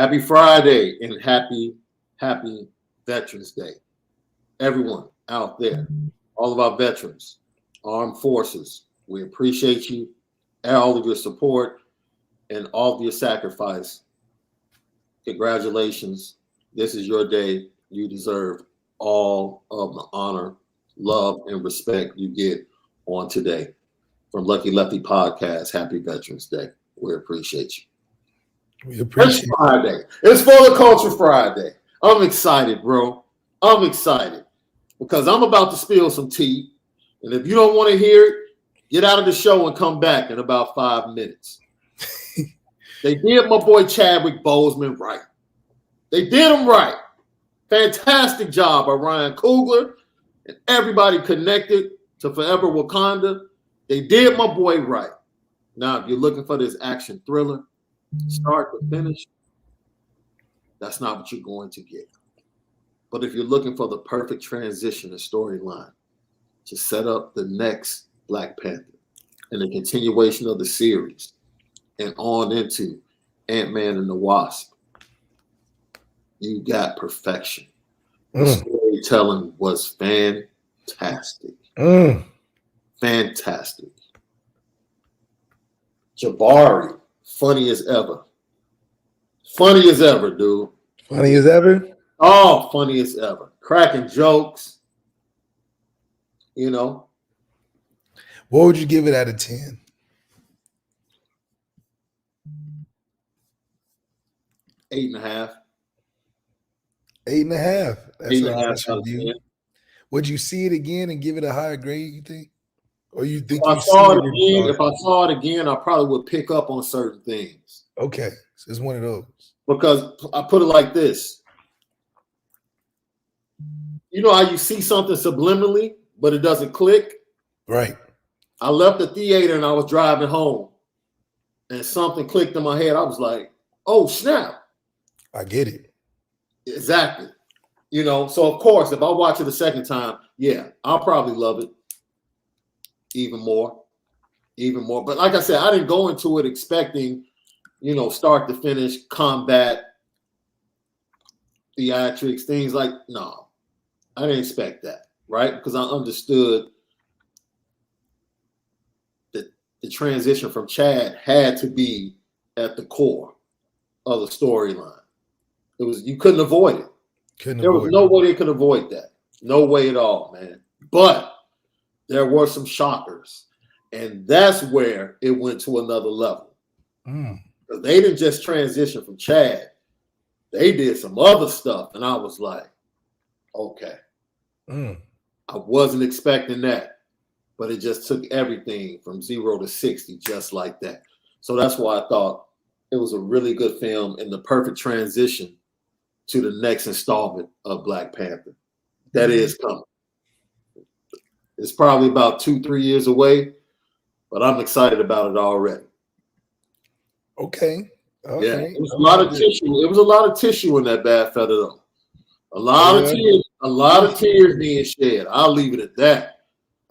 Happy Friday and happy Veterans Day. Everyone out there, all of our veterans, armed forces, we appreciate you, all of your support, and all of your sacrifice. Congratulations. This is your day. You deserve all of the honor, love, and respect you get on today. From Lucky Lefty Podcast, happy Veterans Day. We appreciate you. We appreciate it. Friday. It's for the Culture Friday. I'm excited, bro. I'm excited because I'm about to spill some tea. And if you don't want to hear it, get out of the show and come back in about 5 minutes. They did my boy Chadwick Boseman right. They did him right. Fantastic job by Ryan Coogler and everybody connected to Forever Wakanda. They did my boy right. Now, if you're looking for this action thriller, start to finish, that's not what you're going to get. But if you're looking for the perfect transition and storyline to set up the next Black Panther and the continuation of the series and on into Ant-Man and the Wasp, you got perfection. The storytelling was fantastic. Fantastic. Jabari, funny as ever. Funny as ever, dude. Funny as ever? Oh, funny as ever. Cracking jokes. You know. What would you give it out of 10? 8.5. 8.5. That's 8.5 review. Would you see it again and give it a higher grade, you think? Or you think if I saw it again, I probably would pick up on certain things. Okay. So it's one of those. Because I put it like this. You know how you see something subliminally, but it doesn't click? Right. I left the theater and I was driving home and something clicked in my head. I was like, oh, snap. I get it. Exactly. You know, so of course, if I watch it a second time, yeah, I'll probably love it even more. But like I said, I didn't go into it expecting, you know, start to finish combat, theatrics, things like, no, I didn't expect that, right? Because I understood that the transition from Chad had to be at the core of the storyline. It was, you couldn't avoid it. There was no way they could avoid that. No way at all, man. But there were some shockers. And that's where it went to another level. Because they didn't just transition from Chad. They did some other stuff. And I was like, okay. I wasn't expecting that. But it just took everything from 0 to 60 just like that. So that's why I thought it was a really good film and the perfect transition to the next installment of Black Panther. That is coming. It's probably about 2-3 years away, but I'm excited about it already. Okay. Yeah, it was a lot of tissue. It was a lot of tissue in that bad feather, though. A lot of tears being shed. I'll leave it at that.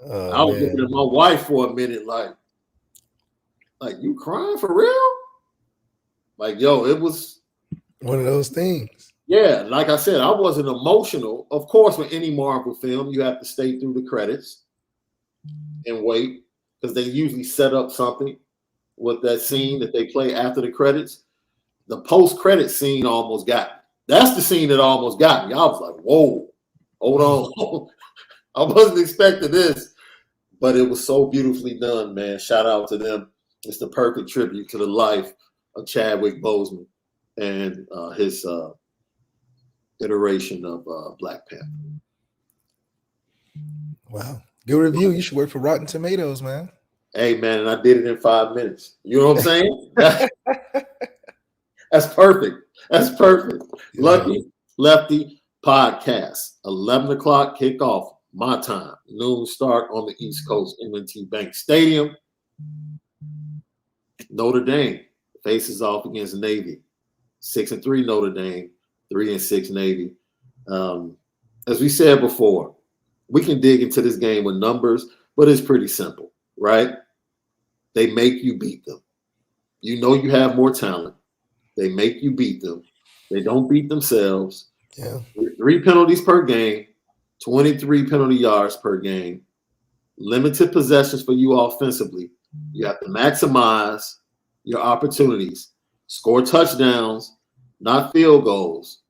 I was looking at my wife for a minute, like you crying for real? Like, yo, it was one of those things. Yeah, like I said, I wasn't emotional. Of course, with any Marvel film, you have to stay through the credits and wait because they usually set up something with that scene that they play after the credits. The post-credit scene almost got me. That's the scene that almost got me. I was like, whoa, hold on. I wasn't expecting this, but it was so beautifully done, man. Shout out to them. It's the perfect tribute to the life of Chadwick Boseman and his iteration of Black Panther. Wow. Good review. You should work for Rotten Tomatoes, man. Hey, man, and I did it in 5 minutes. You know what I'm saying? That's perfect. That's perfect. Yeah. Lucky Lefty Podcast. 11 o'clock kickoff, my time. Noon start on the East Coast, M&T Bank Stadium. Notre Dame faces off against Navy. 6-3 Notre Dame. 3-6 Navy. As we said before, we can dig into this game with numbers, but it's pretty simple, right? They make you beat them. You know you have more talent. They make you beat them. They don't beat themselves. Yeah. 3 penalties per game, 23 penalty yards per game, limited possessions for you offensively. You have to maximize your opportunities, score touchdowns, not field goals.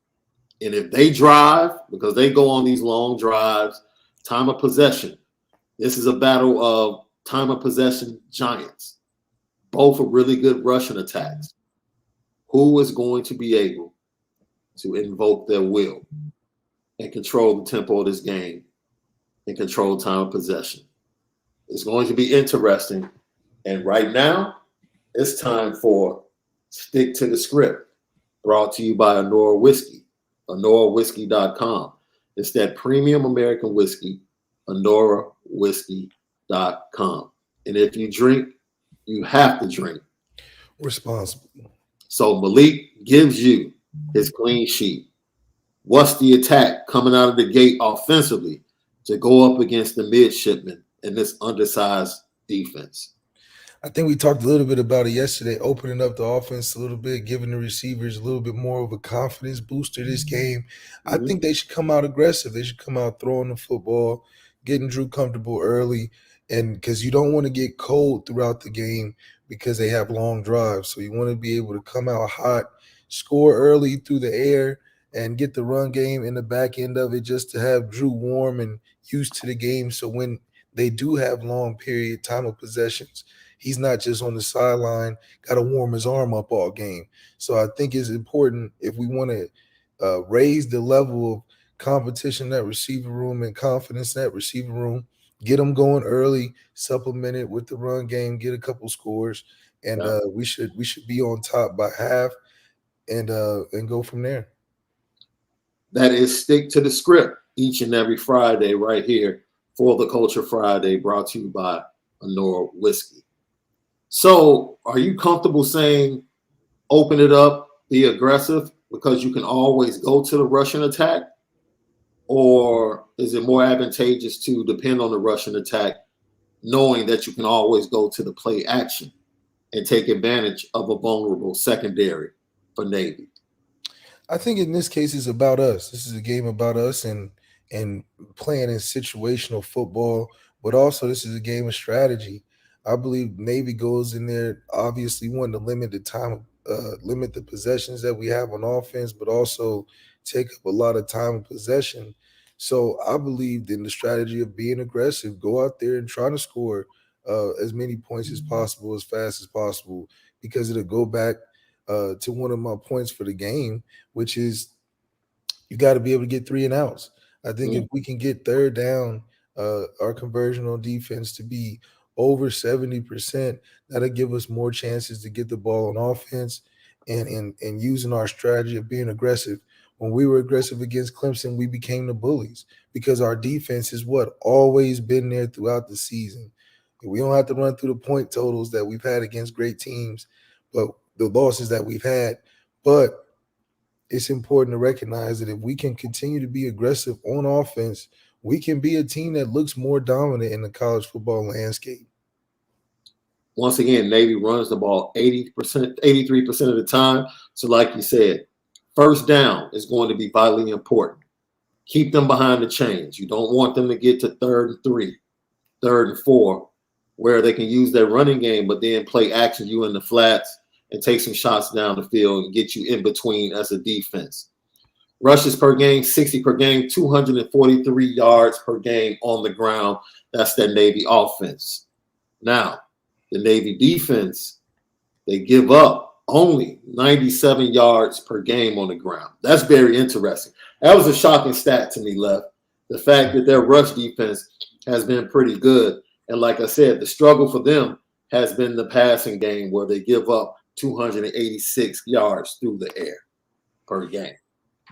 And if they drive, because they go on these long drives, time of possession, this is a battle of time of possession giants. Both are really good rushing attacks. Who is going to be able to invoke their will and control the tempo of this game and control time of possession? It's going to be interesting. And right now, it's time for Stick to the Script, brought to you by Onora Whiskey, OnoraWhiskey.com. It's that premium American whiskey, OnoraWhiskey.com. And if you drink, you have to drink Responsible. So Malik gives you his clean sheet. What's the attack coming out of the gate offensively to go up against the midshipmen in this undersized defense? I think we talked a little bit about it yesterday, opening up the offense a little bit, giving the receivers a little bit more of a confidence booster this game. I think they should come out aggressive. They should come out throwing the football, getting Drew comfortable early, and because you don't want to get cold throughout the game because they have long drives. So you want to be able to come out hot, score early through the air, and get the run game in the back end of it just to have Drew warm and used to the game. So when they do have long period time of possessions, he's not just on the sideline, got to warm his arm up all game. So I think it's important if we want to raise the level of competition in that receiver room and confidence in that receiver room, get them going early, supplement it with the run game, get a couple scores, and we should be on top by half and go from there. That is Stick to the Script each and every Friday right here for the Culture Friday, brought to you by Onora Whiskey. So are you comfortable saying open it up, be aggressive, because you can always go to the Russian attack? Or is it more advantageous to depend on the Russian attack, knowing that you can always go to the play action and take advantage of a vulnerable secondary for Navy? I think in this case it's about us. This is a game about us and playing in situational football, but also this is a game of strategy. I believe Navy goes in there obviously wanting to limit the time, limit the possessions that we have on offense, but also take up a lot of time of possession. So I believed in the strategy of being aggressive, go out there and try to score as many points as possible, as fast as possible, because it'll go back to one of my points for the game, which is you got to be able to get 3 and outs. I think if we can get third down, our conversion on defense to be over 70%, that'll give us more chances to get the ball on offense and using our strategy of being aggressive. When we were aggressive against Clemson, we became the bullies because our defense is always been there throughout the season. We don't have to run through the point totals that we've had against great teams, but the losses that we've had. But it's important to recognize that if we can continue to be aggressive on offense, we can be a team that looks more dominant in the college football landscape. Once again, Navy runs the ball 80%, 83% of the time. So like you said, first down is going to be vitally important. Keep them behind the chains. You don't want them to get to 3rd and 3, 3rd and 4, where they can use their running game, but then play action you in the flats and take some shots down the field and get you in between as a defense. Rushes per game, 60 per game, 243 yards per game on the ground. That's that Navy offense. Now, the Navy defense, they give up only 97 yards per game on the ground. That's very interesting. That was a shocking stat to me, Left. The fact that their rush defense has been pretty good. And like I said, the struggle for them has been the passing game where they give up 286 yards through the air per game.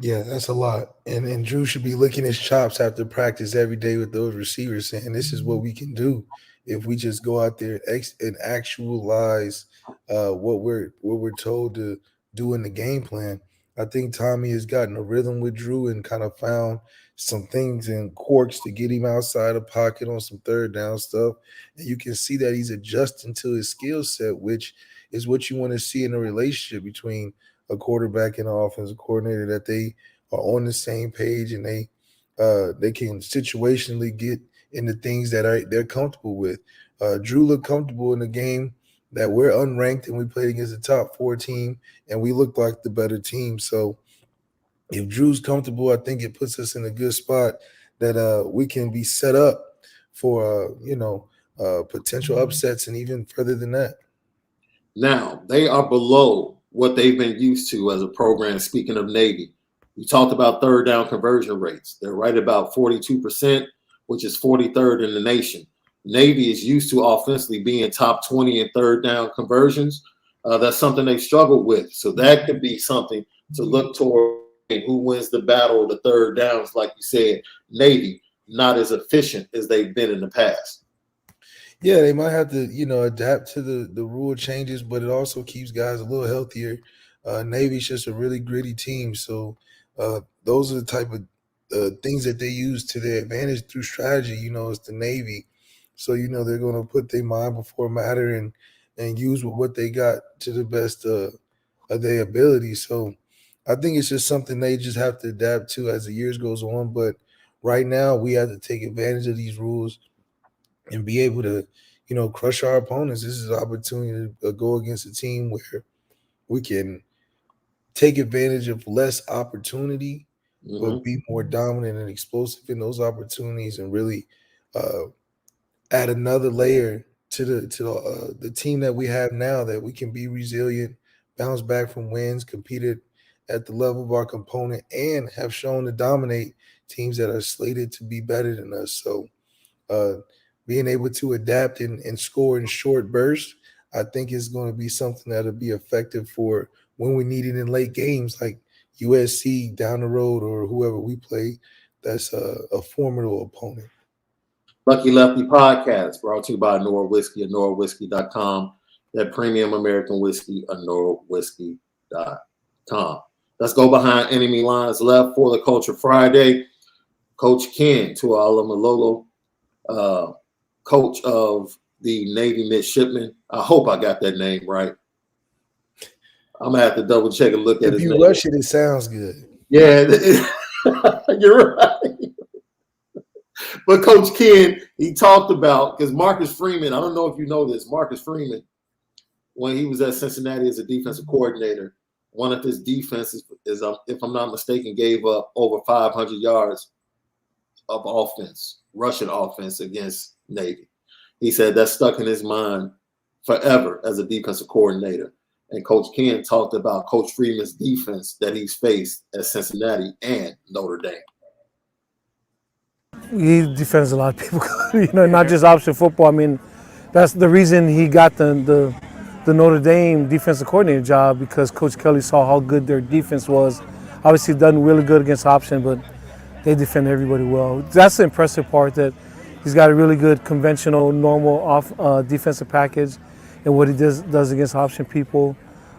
Yeah, that's a lot. And Drew should be licking his chops after practice every day with those receivers saying this is what we can do if we just go out there and actualize what we're told to do in the game plan. I think Tommy has gotten a rhythm with Drew and kind of found some things and quirks to get him outside the pocket on some third down stuff. And you can see that he's adjusting to his skill set, which is what you want to see in a relationship between a quarterback and an offensive coordinator that they are on the same page and they can situationally get into things that they're comfortable with. Drew looked comfortable in the game that we're unranked and we played against the top 4 team and we looked like the better team. So if Drew's comfortable, I think it puts us in a good spot that we can be set up for potential upsets and even further than that. Now, they are below what they've been used to as a program. Speaking of Navy, we talked about third down conversion rates. They're right about 42%, which is 43rd in the nation. Navy is used to offensively being top 20 in third down conversions. That's something they've struggled with. So that could be something to look toward. Who wins the battle of the third downs? Like you said, Navy not as efficient as they've been in the past. Yeah, they might have to, adapt to the rule changes, but it also keeps guys a little healthier. Navy's just a really gritty team, so those are the type of things that they use to their advantage through strategy. It's the Navy, so they're going to put their mind before matter and use what they got to the best of their ability. So I think it's just something they just have to adapt to as the years goes on. But right now, we have to take advantage of these rules and be able to, crush our opponents. This is an opportunity to go against a team where we can take advantage of less opportunity, but be more dominant and explosive in those opportunities and really add another layer to the team that we have now, that we can be resilient, bounce back from wins, competed at the level of our component, and have shown to dominate teams that are slated to be better than us. So being able to adapt and score in short bursts, I think is going to be something that'll be effective for when we need it in late games like USC down the road or whoever we play. That's a formidable opponent. Lucky Lefty Podcast, brought to you by Onora Whiskey, OnoraWhiskey.com. That premium American whiskey, OnoraWhiskey.com. Let's go behind enemy lines left for the Culture Friday. Coach Ken Tualamalolo, coach of the Navy Midshipmen. I hope I got that name right. I'm going to have to double check and look at his name. If you rush it, it sounds good. Yeah, you're right. But Coach Ken, he talked about, because Marcus Freeman, I don't know if you know this, Marcus Freeman, when he was at Cincinnati as a defensive coordinator, one of his defenses is, if I'm not mistaken, gave up over 500 yards of offense, rushing offense against Navy. He said that stuck in his mind forever as a defensive coordinator. And Coach Ken talked about Coach Freeman's defense that he's faced at Cincinnati and Notre Dame. He defends a lot of people, not just option football. I mean, that's the reason he got the Notre Dame defensive coordinator job, because Coach Kelly saw how good their defense was. Obviously done really good against option, but they defend everybody well. That's the impressive part, that he's got a really good conventional, normal defensive package, and what he does against option people.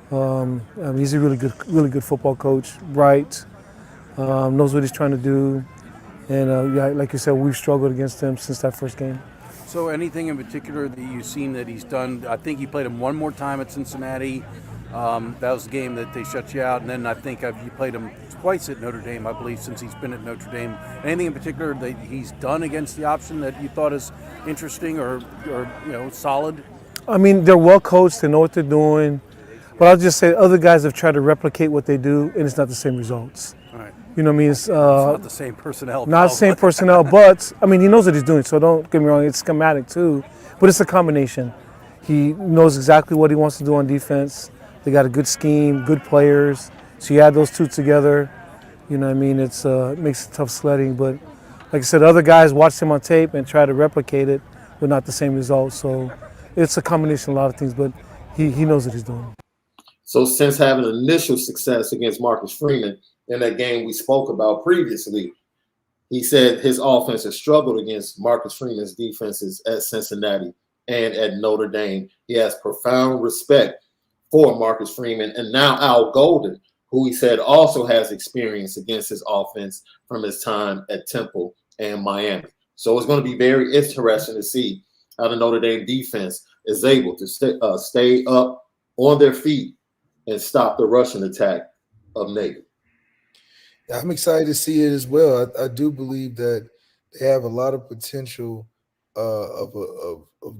He's a really good football coach, bright, knows what he's trying to do. And like you said, we've struggled against him since that first game. So anything in particular that you've seen that he's done? I think he played him one more time at Cincinnati. That was the game that they shut you out. And then I think you played him twice at Notre Dame, I believe, since he's been at Notre Dame. Anything in particular that he's done against the option that you thought is interesting or solid? I mean, they're well coached. They know what they're doing. But I'll just say other guys have tried to replicate what they do, and it's not the same results. All right. You know what I mean? It's not the same personnel. Not the same personnel, but, I mean, he knows what he's doing, so don't get me wrong, it's schematic too. But it's a combination. He knows exactly what he wants to do on defense. They got a good scheme, good players. So you add those two together, you know what I mean? It makes it tough sledding. But like I said, other guys watch him on tape and try to replicate it, but not the same results. So it's a combination of a lot of things, but he knows what he's doing. So since having initial success against Marcus Freeman in that game we spoke about previously, he said his offense has struggled against Marcus Freeman's defenses at Cincinnati and at Notre Dame. He has profound respect for Marcus Freeman and now Al Golden, who he said also has experience against his offense from his time at Temple and Miami. So it's going to be very interesting to see how the Notre Dame defense is able to stay up on their feet and stop the rushing attack of Navy. I'm excited to see it as well. I do believe that they have a lot of potential of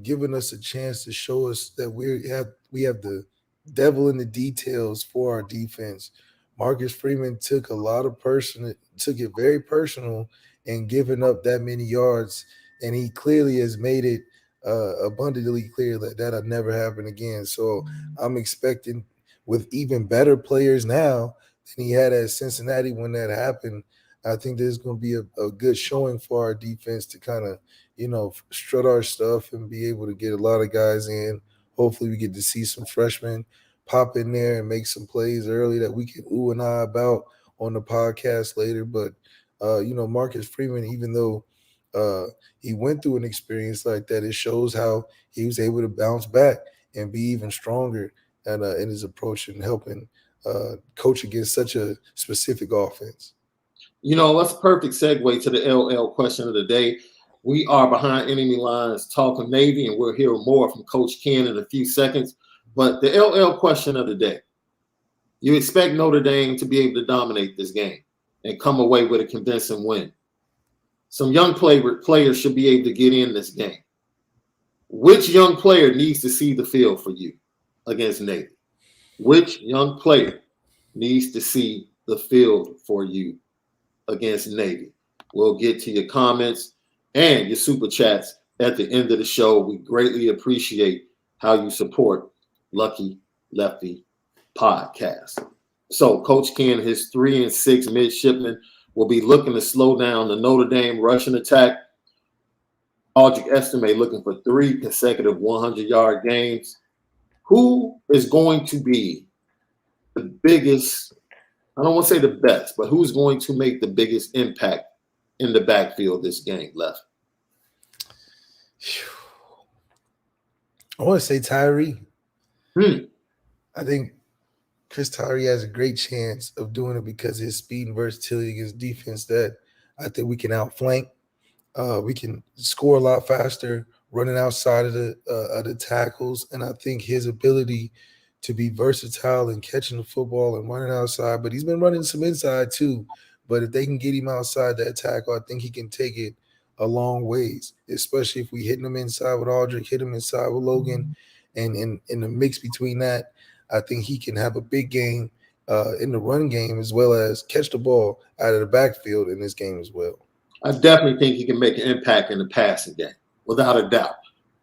giving us a chance to show us that we have the devil in the details for our defense. Marcus Freeman took it very personal in giving up that many yards, and he clearly has made it abundantly clear that that'll never happen again. So I'm expecting, with even better players now than he had at Cincinnati when that happened, I think there's going to be a good showing for our defense to kind of, strut our stuff and be able to get a lot of guys in. Hopefully we get to see some freshmen pop in there and make some plays early that we can ooh and ah about on the podcast later. But, Marcus Freeman, even though he went through an experience like that, it shows how he was able to bounce back and be even stronger in his approach and helping coach against such a specific offense. That's a perfect segue to the LL question of the day. We are behind enemy lines talking Navy, and we'll hear more from Coach Ken in a few seconds. But the LL question of the day: you expect Notre Dame to be able to dominate this game and come away with a convincing win. Some young players should be able to get in this game. Which young player needs to see the field for you against Navy? Which young player needs to see the field for you against Navy? We'll get to your comments and your super chats at the end of the show. We greatly appreciate how you support Lucky Lefty Podcast. So Coach Ken, his 3 and 6 midshipmen will be looking to slow down the Notre Dame rushing attack. Audric Estime looking for 3 consecutive 100-yard games. Who is going to be the biggest, I don't want to say the best, but who's going to make the biggest impact in the backfield this game left? I want to say Tyree. I think Chris Tyree has a great chance of doing it because of his speed and versatility against defense that I think we can outflank. We can score a lot faster running outside of the tackles, and I think his ability to be versatile and catching the football and running outside, but he's been running some inside too. But if they can get him outside that tackle, I think he can take it a long ways, especially if we hit him inside with Audric, hit him inside with Logan, and in the mix between that, I think he can have a big game in the run game as well as catch the ball out of the backfield in this game as well. I definitely think he can make an impact in the passing game, without a doubt,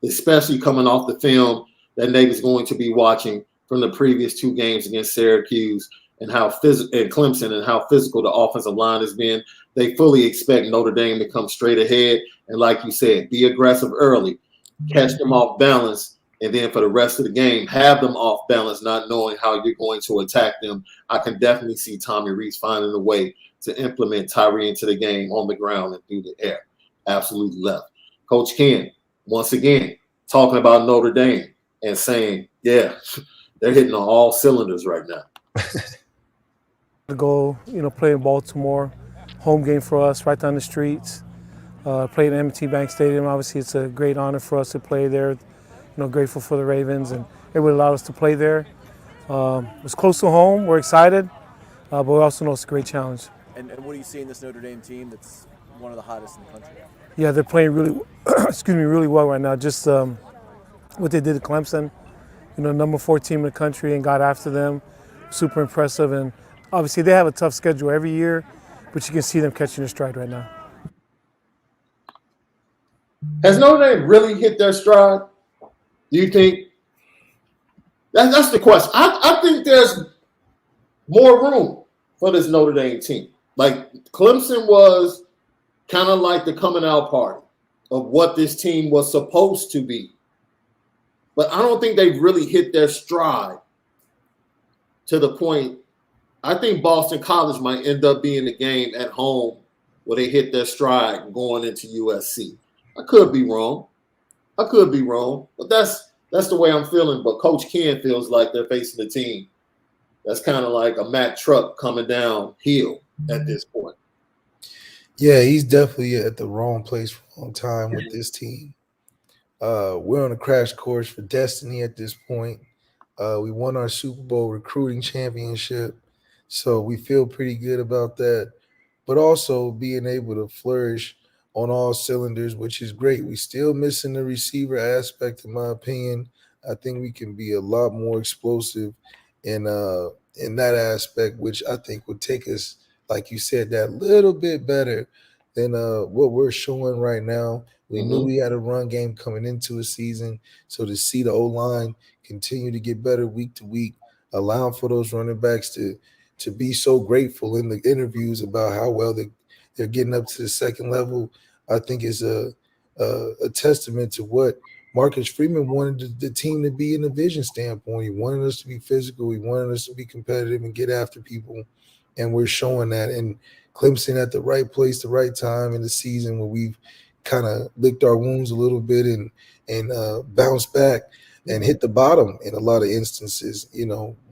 especially coming off the film that Navy's going to be watching from the previous 2 games against Syracuse and Clemson and how physical the offensive line has been. They fully expect Notre Dame to come straight ahead and, like you said, be aggressive early, catch them off balance, and then for the rest of the game, have them off balance, not knowing how you're going to attack them. I can definitely see Tommy Rees finding a way to implement Tyree into the game on the ground and through the air. Absolutely left. Coach Ken, once again, talking about Notre Dame and saying, yeah, they're hitting on all cylinders right now. To go, play in Baltimore, home game for us, right down the streets. Played at M&T Bank Stadium. Obviously, it's a great honor for us to play there. Grateful for the Ravens, and it would allow us to play there. It's close to home. We're excited, but we also know it's a great challenge. And what do you see in this Notre Dame team that's one of the hottest in the country? Yeah, they're playing really well right now. Just what they did to Clemson, number 4 team in the country, and got after them. Super impressive, and obviously they have a tough schedule every year, but you can see them catching their stride right now. Has Notre Dame really hit their stride? Do you think? That's the question. I think there's more room for this Notre Dame team. Like Clemson was kind of like the coming out party of what this team was supposed to be. But I don't think they've really hit their stride to the point. I think Boston College might end up being the game at home where they hit their stride going into USC. I could be wrong. But that's the way I'm feeling. But Coach Ken feels like they're facing a team that's kind of like a Mack truck coming downhill at this point. Yeah, he's definitely at the wrong place for a long time with this team. We're on a crash course for destiny at this point. We won our Super Bowl recruiting championship, so we feel pretty good about that. But also being able to flourish on all cylinders, which is great. We still missing the receiver aspect, in my opinion. I think we can be a lot more explosive in that aspect, which I think would take us, like you said, that little bit better than what we're showing right now. We knew we had a run game coming into a season, so to see the O line continue to get better week to week, allowing for those running backs to be so grateful in the interviews about how well they're getting up to the second level, I think is a testament to what Marcus Freeman wanted the team to be in a vision standpoint. He wanted us to be physical. He wanted us to be competitive and get after people, and we're showing that. And Clemson at the right place, the right time in the season where we've kind of licked our wounds a little bit and bounced back and hit the bottom in a lot of instances.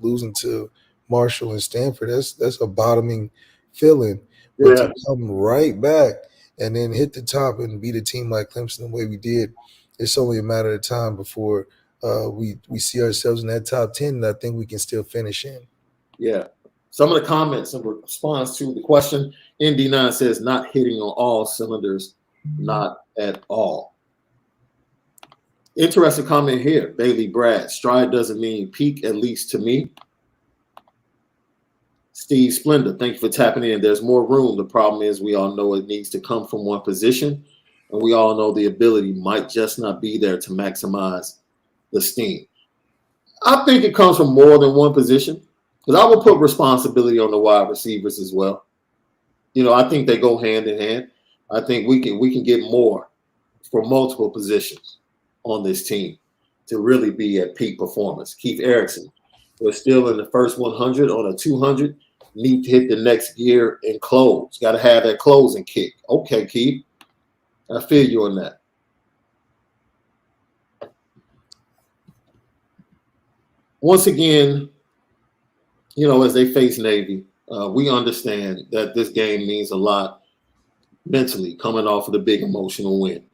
Losing to Marshall and Stanford, that's a bottoming feeling. But to come right back and then hit the top and beat a team like Clemson the way we did, it's only a matter of time before we see ourselves in that top 10 that I think we can still finish in. Yeah. Some of the comments in response to the question, ND9 says not hitting on all cylinders, not at all. Interesting comment here. Bailey Brad, stride doesn't mean peak, at least to me. Steve Splendor, thank you for tapping in. There's more room. The problem is we all know it needs to come from one position, and we all know the ability might just not be there to maximize the steam. I think it comes from more than one position, because I will put responsibility on the wide receivers as well. I think they go hand in hand. I think we can get more from multiple positions on this team to really be at peak performance. Keith Erickson, we're still in the first 100 on a 200. Need to hit the next gear and close. Got to have that closing kick. Okay, Keith. I feel you on that. Once again, as they face Navy, we understand that this game means a lot mentally coming off of the big emotional win.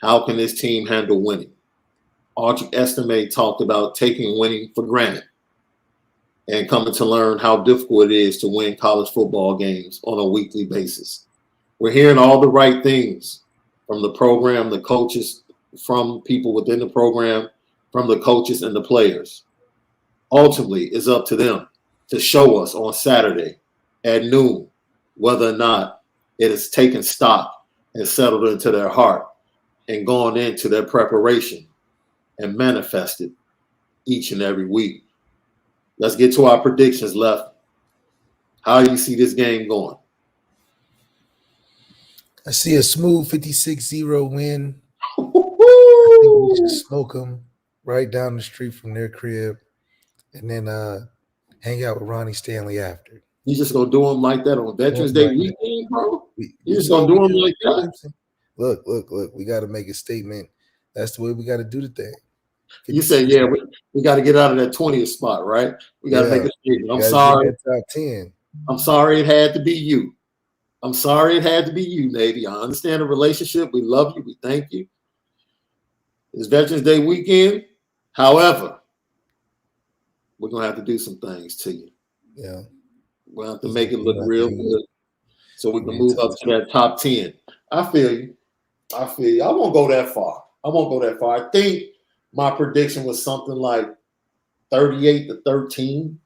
How can this team handle winning? Archie Estime talked about taking winning for granted and coming to learn how difficult it is to win college football games on a weekly basis. We're hearing all the right things from the program, the coaches, from people within the program, from the coaches and the players. Ultimately, it's up to them to show us on Saturday at noon whether or not it has taken stock and settled into their heart and gone into their preparation and manifested each and every week. Let's get to our predictions, Left. How do you see this game going? I see a smooth 56-0 win. I think we should smoke them right down the street from their crib and then hang out with Ronnie Stanley after. You just going to do them like that on Veterans Day weekend, bro? You just going to do them like that? Look. We got to make a statement. That's the way we got to do the thing. You said, yeah, we got to get out of that 20th spot, right? We got to make a statement. I'm sorry. Top 10. I'm sorry it had to be you. I'm sorry it had to be you, Navy. I understand the relationship. We love you. We thank you. It's Veterans Day weekend. However, we're going to have to do some things to you. Yeah. We'll have to make it look real good so we can move up to that top 10. I feel you. I won't go that far. I think my prediction was something like 38-13.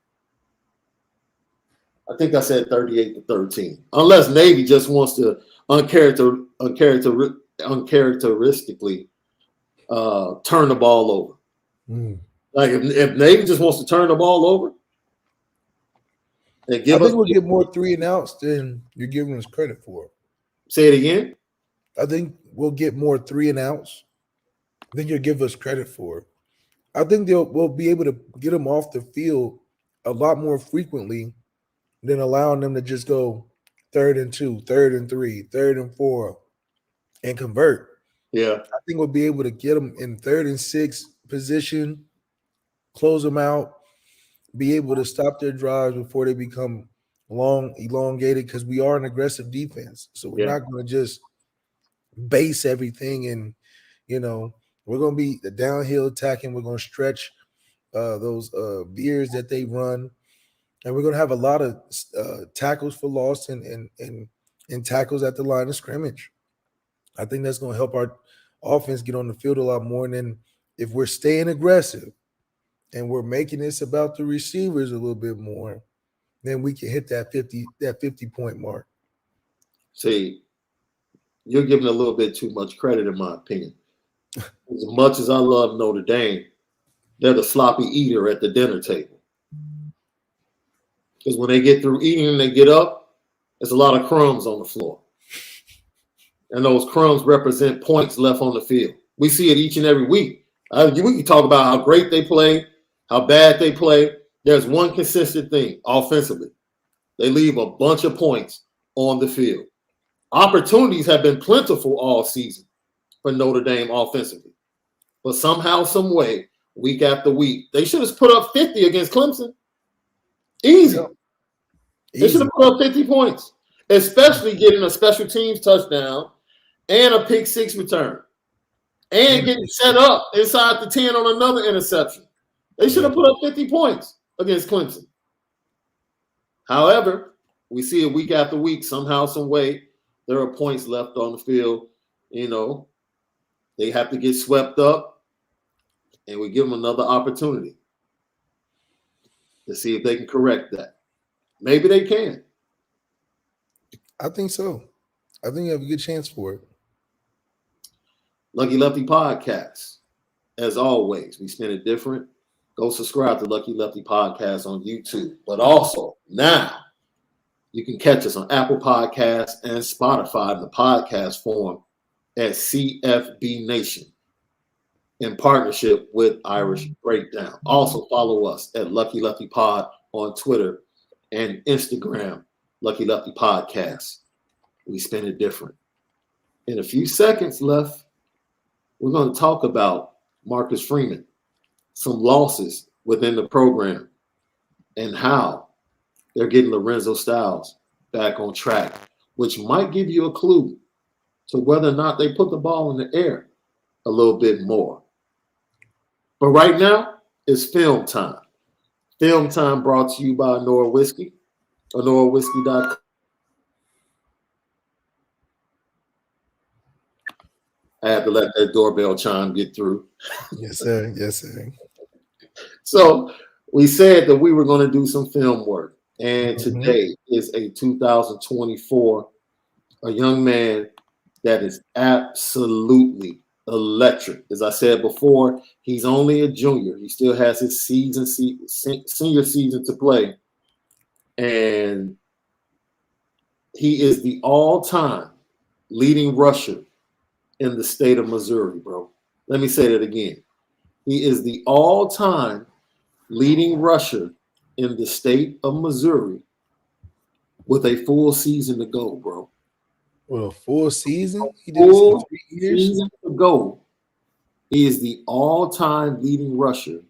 I think I said 38-13. Unless Navy just wants to uncharacteristically turn the ball over. Like if Navy just wants to turn the ball over, I think we'll get more 3 and outs than you're giving us credit for. Say it again. I think we'll get more 3 and outs than you'll give us credit for. I think we'll be able to get them off the field a lot more frequently than allowing them to just go 3rd and 2, 3rd and 3, 3rd and 4, and convert. Yeah. I think we'll be able to get them in 3rd and 6 position, close them out, be able to stop their drives before they become elongated, because we are an aggressive defense. So we're not going to just base everything and, we're going to be the downhill attacking. We're going to stretch those veers that they run, and we're going to have a lot of tackles for loss and tackles at the line of scrimmage. I think that's going to help our offense get on the field a lot more. And then if we're staying aggressive and we're making this about the receivers a little bit more, then we can hit that 50-point mark. See, you're giving a little bit too much credit, in my opinion. As much as I love Notre Dame, they're the sloppy eater at the dinner table. Because when they get through eating and they get up, there's a lot of crumbs on the floor. And those crumbs represent points left on the field. We see it each and every week. We can talk about how great they play, how bad they play. There's one consistent thing offensively. They leave a bunch of points on the field. Opportunities have been plentiful all season for Notre Dame offensively. But somehow, some way, week after week, they should have put up 50 against Clemson. Easy. They should have put up 50 points, especially getting a special teams touchdown and a pick six return and getting set up inside the 10 on another interception. They should have put up 50 points against Clemson. However, we see it week after week, somehow, some way, there are points left on the field. You know, they have to get swept up, and we give them another opportunity to see if they can correct that. Maybe they can. I think so. I think you have a good chance for it. Lucky Lefty Podcast. As always, we spin it different. Go subscribe to Lucky Lefty Podcast on YouTube. But also, now, you can catch us on Apple Podcasts and Spotify in the podcast form at CFB Nation in partnership with Irish Breakdown. Also, follow us at Lucky Lefty Pod on Twitter and Instagram, Lucky Lefty Podcast. We spin it different. In a few seconds left, we're going to talk about Marcus Freeman, some losses within the program, and how they're getting Lorenzo Styles back on track, which might give you a clue to whether or not they put the ball in the air a little bit more. But right now, it's film time. Film time brought to you by Onora Whiskey, OnoraWhiskey.com. I had to let that doorbell chime get through. Yes, sir. Yes, sir. So we said that we were going to do some film work. And today is a 2024, a young man that is absolutely electric. As I said before, he's only a junior. He still has his senior season to play. And he is the all-time leading rusher in the state of Missouri, bro. Let me say that again. He is the all-time leading rusher in the state of Missouri with a full season to go, bro. Well, a full season? He did this in 3 years? Season to go. He is the all-time leading rusher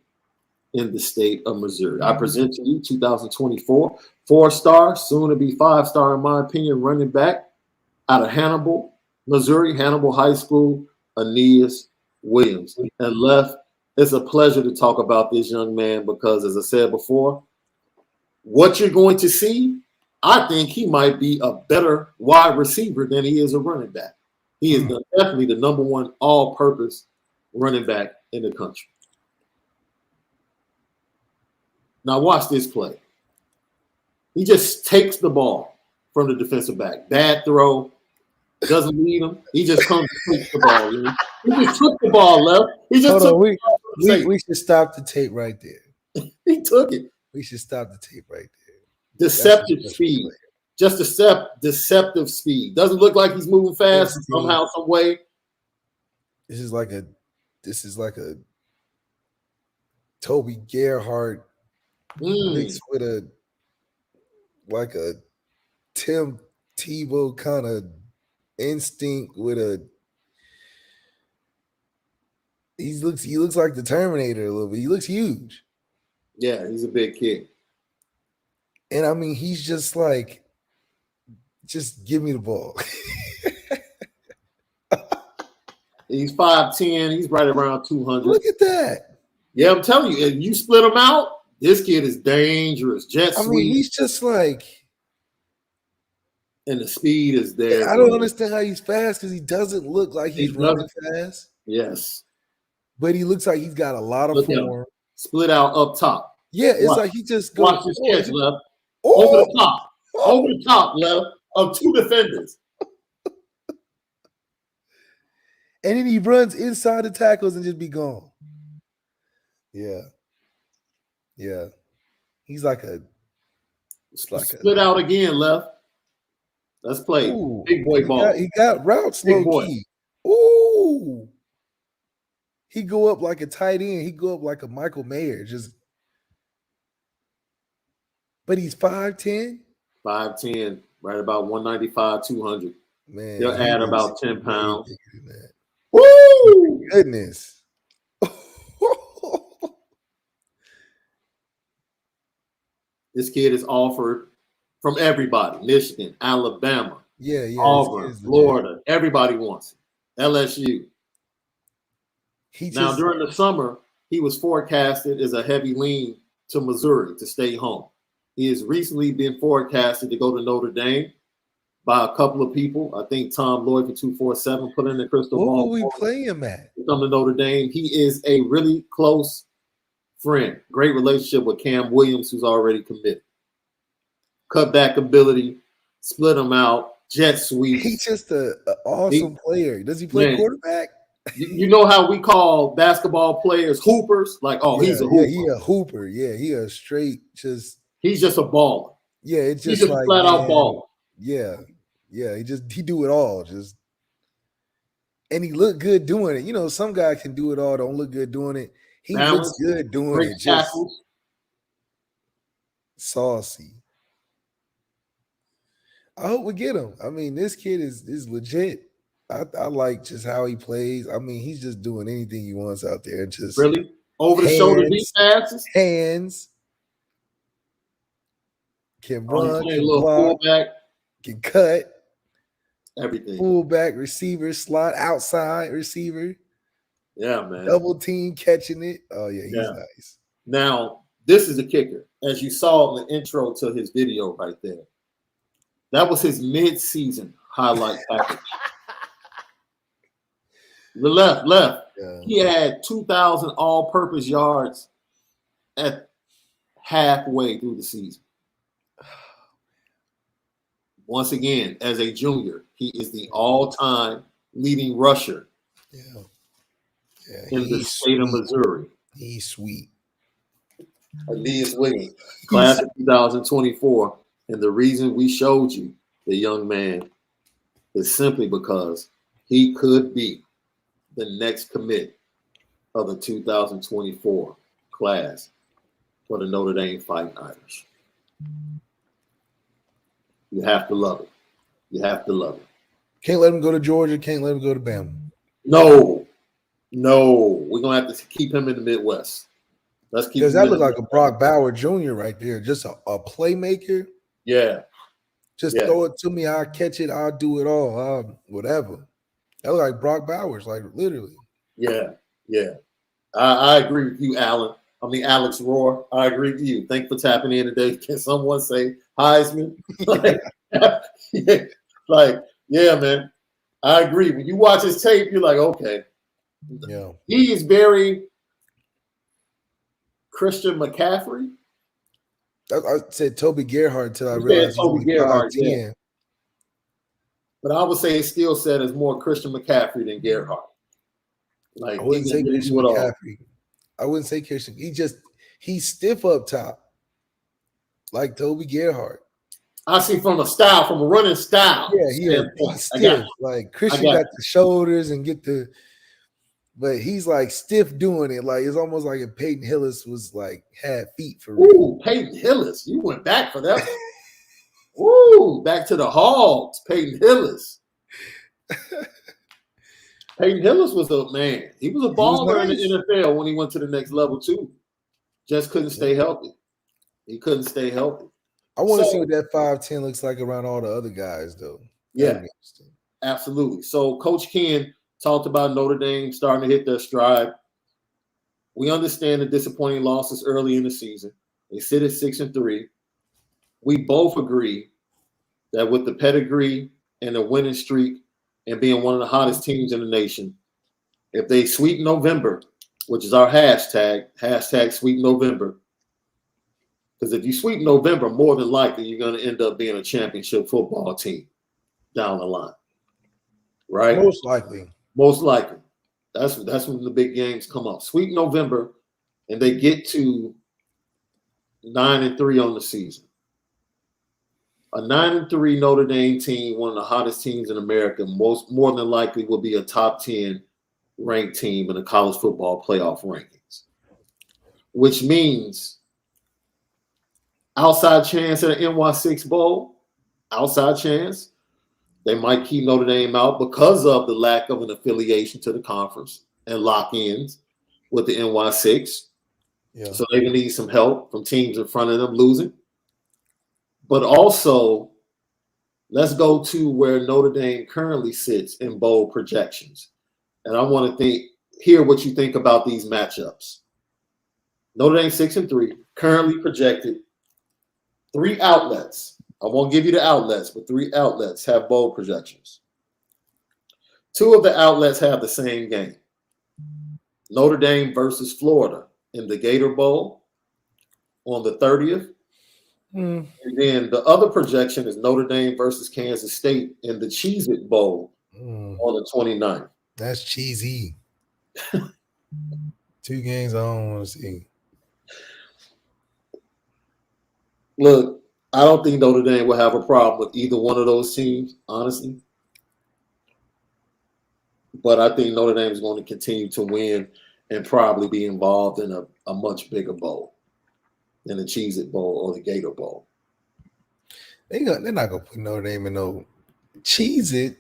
in the state of Missouri. I present to you 2024 4-star, soon to be 5-star, in my opinion, running back out of Hannibal, Missouri, Hannibal High School, Aneyas Williams. And left, it's a pleasure to talk about this young man because, as I said before, what you're going to see, I think he might be a better wide receiver than he is a running back. He is definitely the number one all-purpose running back in the country. Now watch this play. He just takes the ball from the defensive back. Bad throw. Doesn't lead him. He just comes and takes the ball. You know? He just took the ball left. He just took we should stop the tape right there. He took it. We should stop the tape right there. Deceptive speed. Just deceptive speed. Doesn't look like he's moving fast somehow, some way. This is like a Toby Gerhardt mixed with a Tim Tebow kind of instinct with a he looks like the Terminator a little bit. He looks huge. Yeah, he's a big kid. And I mean, he's just like, just give me the ball. He's 5'10". He's right around 200. Look at that. Yeah, I'm telling you, and you split him out, this kid is dangerous. Jet I mean, sweep, he's just like, and the speed is there. I don't understand how he's fast because he doesn't look like he's He running doesn't. fast, Yes. but he looks like he's got a lot of Look at him. form. Split out up top. Yeah, it's Watch. like he just goes. Watch this catch, left. Oh, Over the top. Over the top, left, of 2 defenders. and then he runs inside the tackles and just be gone. Yeah. Yeah. He's like a Split out again, left. Let's play. Ooh, Big boy ball. He got routes Big low boy. key. Ooh. He go up like a tight end. He go up like a Michael Mayer. But he's 5'10". 5'10", right about 195, 200. Man, He'll add about 10 pounds. bigger than that. Woo! Goodness. This kid is offered from everybody. Michigan, Alabama, Yeah. Auburn, Florida. Everybody wants it. LSU. Now, during the summer, he was forecasted as a heavy lean to Missouri to stay home. He has recently been forecasted to go to Notre Dame by a couple of people. I think Tom Lloyd for 247 put in the crystal ball. What will we play him at? To come to Notre Dame. He is a really close friend. Great relationship with Cam Williams, who's already committed. Cutback ability, split him out, jet sweep. He's just an awesome player. Does he play quarterback? You know how we call basketball players hoopers? Like, he's a hooper. Yeah, he a hooper. Yeah, he a straight he's just a baller. Yeah, it's He's just just like flat out baller. Yeah. He do it all. And he looked good doing it. You know, some guy can do it all, don't look good doing it. He looks good doing it. Just saucy. I hope we get him. I mean, this kid is legit. I like just how he plays. I mean, he's just doing anything he wants out there. Just really over the shoulder deep passes, hands, can run, can little block, fullback, can cut, everything. Fullback, receiver, slot, outside receiver. Yeah, man. Double team catching it. Oh yeah, he's nice. Now this is the kicker, as you saw in the intro to his video right there. That was his mid-season highlight package. The left. Yeah. He had 2,000 all-purpose yards at halfway through the season. Once again, as a junior, he is the all-time leading rusher in the state of Missouri. He's sweet. Aneyas Williams, class of 2024. And the reason we showed you the young man is simply because he could be the next commit of the 2024 class for the Notre Dame Fighting Irish. You have to love it. You have to love it. Can't let him go to Georgia. Can't let him go to Bama. No. We're going to have to keep him in the Midwest. Let's keep. Because that looked like a Brock Bauer Jr. right there. Just a playmaker. Yeah. Just throw it to me. I'll catch it. I'll do it all. Whatever. That looked like Brock Bowers, like literally. Yeah. I agree with you, Alan. I mean, Alex Rohr. I agree with you. Thanks for tapping in today. Can someone say Heisman? Yeah, man. I agree. When you watch his tape, you're like, okay. Yeah. He is very Christian McCaffrey. I said Toby Gerhardt until I realized Toby Gerhardt, 5'10". But I would say his skill set is more Christian McCaffrey than Gerhardt. Like, I wouldn't say Christian McCaffrey. I wouldn't say Christian. He's stiff up top, like Toby Gerhardt. I see from a running style. Yeah, he's stiff. Like Christian got the shoulders and but he's like stiff doing it. Like it's almost like if Peyton Hillis was like had feet for real. Ooh, Peyton Hillis. You went back for that. Ooh, back to the Hogs. Peyton Hillis. Peyton Hillis was a man. He was a baller in the NFL when he went to the next level too. Just couldn't stay healthy. He couldn't stay healthy. I want to see what that 5'10" looks like around all the other guys, though. Yeah, absolutely. So Coach Ken talked about Notre Dame starting to hit their stride. We understand the disappointing losses early in the season. They sit at 6-3. We both agree that with the pedigree and the winning streak and being one of the hottest teams in the nation, if they sweep November, which is our hashtag sweep November, because if you sweep November, more than likely you're going to end up being a championship football team down the line, right? Most likely. Most likely. That's when the big games come up. Sweep November, and they get to 9-3 on the season. A 9-3 Notre Dame team, one of the hottest teams in America, more than likely will be a top 10 ranked team in the college football playoff rankings, which means outside chance at an NY6 bowl, outside chance. They might keep Notre Dame out because of the lack of an affiliation to the conference and lock-ins with the NY6. Yeah. So they're going to need some help from teams in front of them losing. But also, let's go to where Notre Dame currently sits in bowl projections. And I want to hear what you think about these matchups. Notre Dame 6-3, currently projected. 3 outlets. I won't give you the outlets, but 3 outlets have bowl projections. 2 of the outlets have the same game. Notre Dame versus Florida in the Gator Bowl on the 30th. And then the other projection is Notre Dame versus Kansas State in the Cheez-It Bowl on the 29th. That's cheesy. 2 games I don't want to see. Look, I don't think Notre Dame will have a problem with either one of those teams, honestly. But I think Notre Dame is going to continue to win and probably be involved in a much bigger bowl than the Cheez-It Bowl or the Gator Bowl. They're not going to put Notre Dame in no Cheez-It.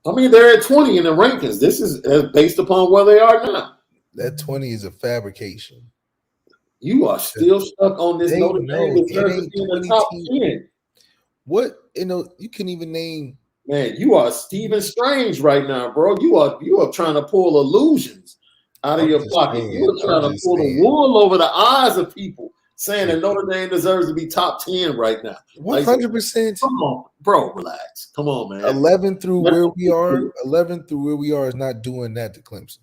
I mean, they're at 20 in the rankings. This is based upon where they are now. That 20 is a fabrication. You are still stuck on this Notre Dame deserves to be in the top 10. What, you can even name. Man, you are Stephen Strange right now, bro. You are trying to pull illusions out of your pocket. You are trying to pull the wool over the eyes of people, saying that Notre Dame deserves to be top 10 right now. 100%. Come on, bro, relax. Come on, man. 11 through where we are is not doing that to Clemson.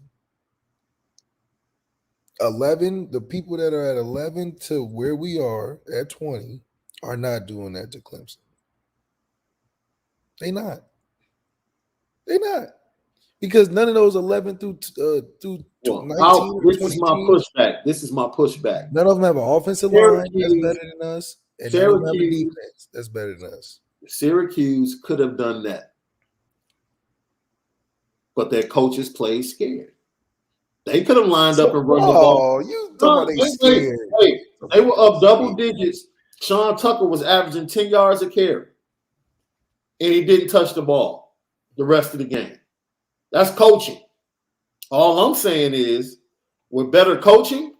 11, the people that are at 11 to where we are at 20 are not doing that to Clemson. They're not. Because none of those 11 through 19. This is my pushback. None of them have an offensive line that's better than us. And none of them have a defense that's better than us. Syracuse could have done that. But their coaches played scared. They could have lined up and run the ball. You talking about they scared. They were up double digits. Shaun Tucker was averaging 10 yards a carry. And he didn't touch the ball the rest of the game. That's coaching. All I'm saying is, with better coaching,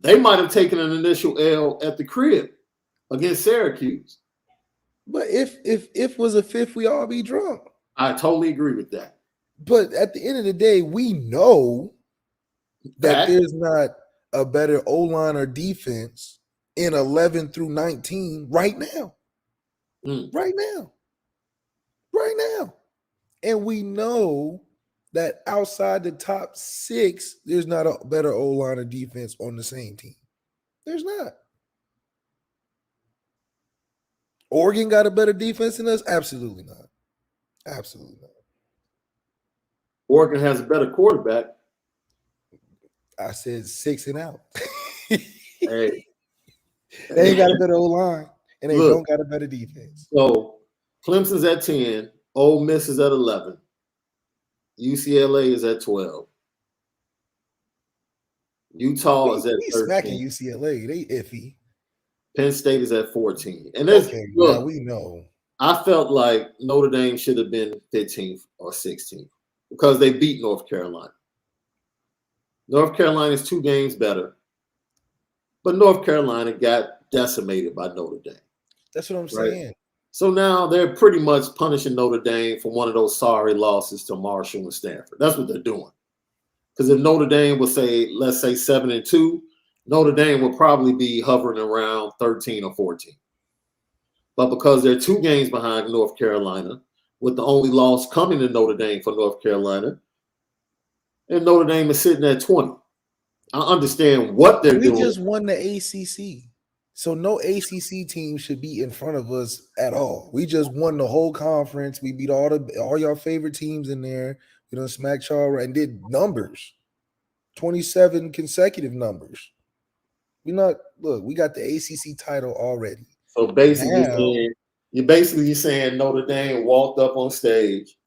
they might have taken an initial L at the crib against Syracuse. But if was a fifth, we all be drunk. I totally agree with that. But at the end of the day, we know that there's not a better O-line or defense in 11 through 19 right now. Right now. And we know that outside the top 6, there's not a better O-line or defense on the same team. There's not. Oregon got a better defense than us? Absolutely not. Absolutely not. Oregon has a better quarterback. I said 6 and out. Hey. They ain't got a better O-line, and they don't got a better defense. So Clemson's at 10. Ole Miss is at 11. UCLA is at 12. Utah is at 13. Smacking UCLA. They iffy. Penn State is at 14. And now we know. I felt like Notre Dame should have been 15th or 16th because they beat North Carolina. North Carolina is 2 games better. But North Carolina got decimated by Notre Dame. That's what I'm saying. So now they're pretty much punishing Notre Dame for one of those sorry losses to Marshall and Stanford. That's what they're doing. Because if Notre Dame would say, let's say 7-2, Notre Dame would probably be hovering around 13 or 14. But because they're 2 games behind North Carolina, with the only loss coming to Notre Dame for North Carolina, and Notre Dame is sitting at 20. I understand what they're doing. We just won the ACC. So no ACC team should be in front of us at all. We just won the whole conference. We beat all your favorite teams in there. We done smacked y'all and did numbers. 27 consecutive numbers. We got the ACC title already. So basically, you're saying Notre Dame walked up on stage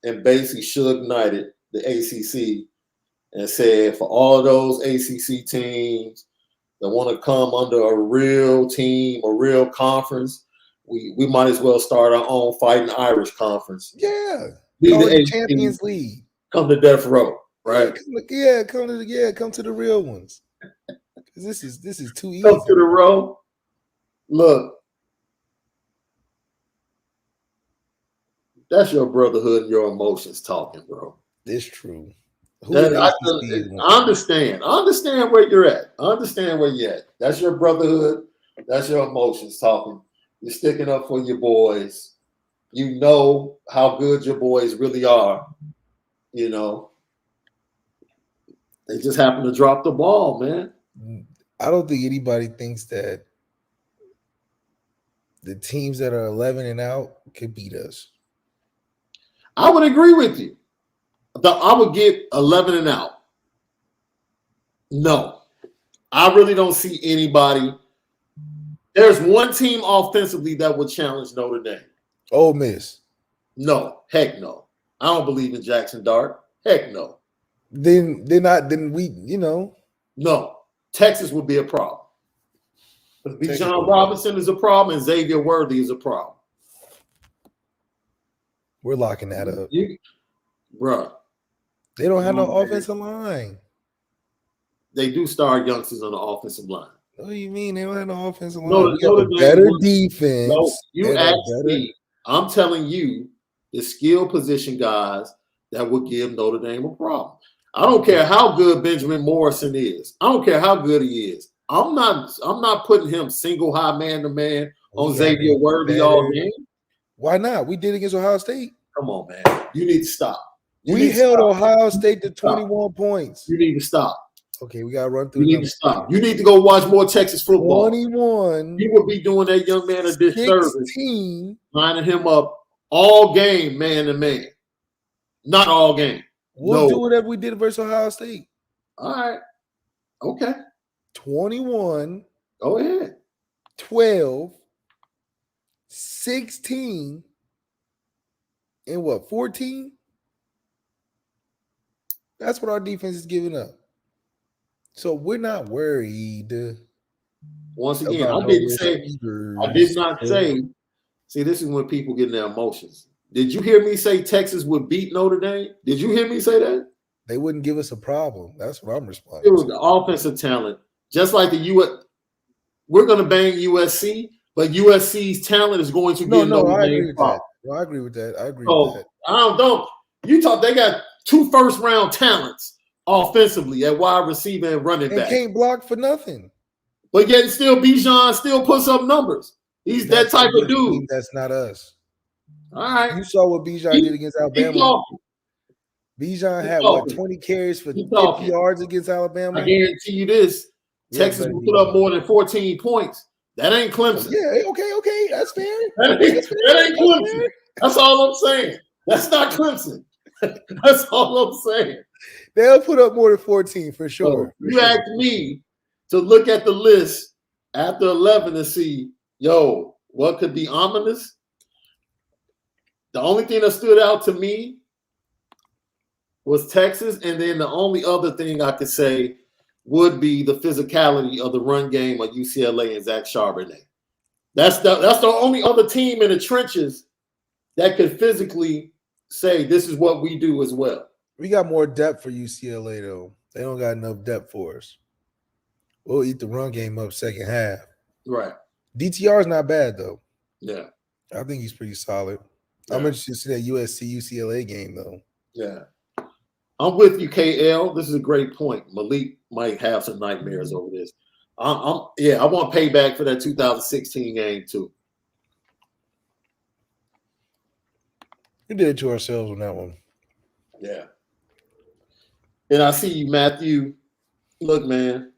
and basically Suge Knighted the ACC and said, for all those ACC teams that want to come under a real team, a real conference, we might as well start our own Fighting Irish conference. Yeah. Be the Champions League. Come to death row, right? Come to the real ones. This is too easy. Come to the row. Look, that's your brotherhood and your emotions talking, bro. It's true. I understand. I understand where you're at. That's your brotherhood. That's your emotions talking. You're sticking up for your boys. You know how good your boys really are. You know. They just happen to drop the ball, man. I don't think anybody thinks that the teams that are 11 and out could beat us. I would agree with you. I would get 11 and out. No, I really don't see anybody. There's one team offensively that would challenge Notre Dame. Ole Miss. No, heck no. I don't believe in Jackson Dart. Heck no. Then we, No, Texas would be a problem. Bijan Robinson is a problem, and Xavier Worthy is a problem. We're locking that up. Bruh. They don't have no offensive line. They do start youngsters on the offensive line. What do you mean they don't have no offensive line? No, we got a better defense. No, you asked me. I'm telling you, the skill position guys that would give Notre Dame a problem. I don't care how good Benjamin Morrison is. I don't care how good he is. I'm not putting him single high man to man on Xavier Worthy all game. Why not? We did against Ohio State. Come on, man. You need to stop. We held Ohio State to 21 points. You need to stop. Okay, we got to run through. You need to stop. You need to go watch more Texas football. 21. You would be doing that young man a disservice. 16. Lining him up all game, man to man. Not all game. We'll do whatever we did versus Ohio State. All right. Okay. 21. Go ahead. 12. 16. And what, 14? That's what our defense is giving up. So we're not worried. Once again, I did not say. See, this is when people get in their emotions. Did you hear me say Texas would beat Notre Dame? Did you hear me say that? They wouldn't give us a problem. That's what I'm responding. It was the offensive talent. Just like the US, we're going to bang USC, but USC's talent is going to give Notre Dame a problem. No, I agree with that. I agree with that. I don't. You talk. They got 2 first-round talents offensively at wide receiver and running back. They can't block for nothing. But yet still Bijan still puts up numbers. He's that type of dude. That's not us. All right. You saw what Bijan did against Alabama. Bijan had 20 carries for 50 yards against Alabama. I guarantee you this. Texas will put up more than 14 points. That ain't Clemson. Yeah, okay. That's fair. That ain't Clemson. That's all I'm saying. That's not Clemson. That's all I'm saying. They'll put up more than 14 for sure. So you asked me to look at the list after 11 and see, what could be ominous? The only thing that stood out to me was Texas, and then the only other thing I could say would be the physicality of the run game of UCLA and Zach Charbonnet. That's the only other team in the trenches that could physically say this is what we do as well. We got more depth for UCLA, though. They don't got enough depth for us. We'll eat the run game up second half. Right. DTR is not bad, though. Yeah. I think he's pretty solid. Yeah. I'm interested to see that USC-UCLA game, though. Yeah. I'm with you, KL. This is a great point. Malik might have some nightmares over this. I want payback for that 2016 game too. We did it to ourselves on that one. Yeah. And I see you, Matthew. Look, man,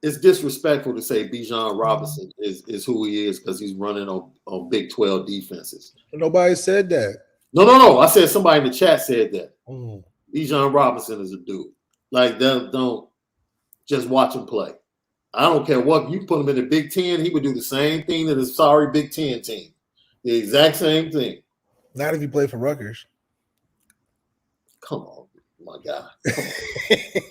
it's disrespectful to say Bijan Robinson is who he is because he's running on Big 12 defenses. Nobody said that. No. I said somebody in the chat said that. Mm. Bijan Robinson is a dude. Like, don't just watch him play. I don't care what. You put him in the Big 10, he would do the same thing to the sorry Big 10 team. The exact same thing. Not if you play for Rutgers. Come on, my guy. Come on.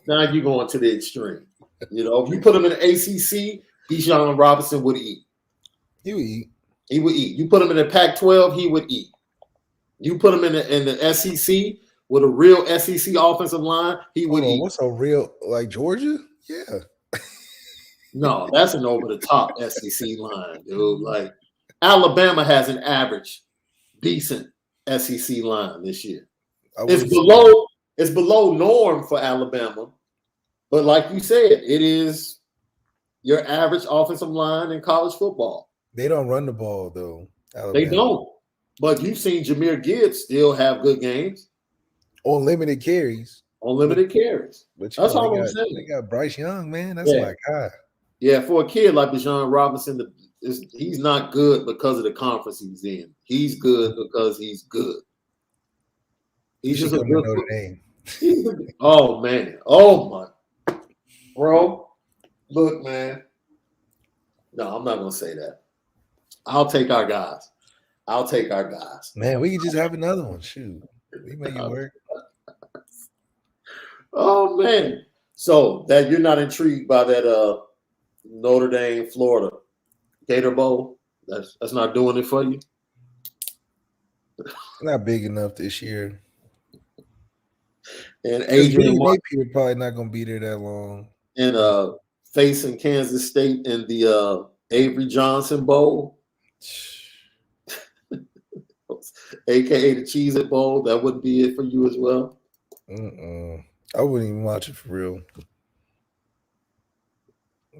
Now you're going to the extreme. You know, if you put him in the ACC, Bijan Robinson would eat. He would eat. He would eat. You put him in the Pac-12, he would eat. You put him in the SEC with a real SEC offensive line, he would eat. What's a real, like Georgia? Yeah. No, that's an over-the-top SEC line, dude. Like, Alabama has an average, decent SEC line this year. It's below norm for Alabama, but like you said, it is your average offensive line in college football. They don't run the ball though. Alabama. They don't. But you've seen Jahmyr Gibbs still have good games on limited carries. But that's all I'm saying. They got Bryce Young, man. That's my guy. Yeah, for a kid like Bijan Robinson, he's not good because of the conference he's in. He's good because he's good. He's just a good Notre Dame. Oh man. Oh my. Bro. Look, man. No, I'm not gonna say that. I'll take our guys. Man, we could just have another one. Shoot. We make it work. Oh man. So that you're not intrigued by that Notre Dame, Florida Gator Bowl? That's not doing it for you? Not big enough this year. And Adrian Napier probably not going to be there that long. And facing Kansas State in the Avery Johnson Bowl, aka the Cheez-It Bowl, that wouldn't be it for you as well? I wouldn't even watch it for real.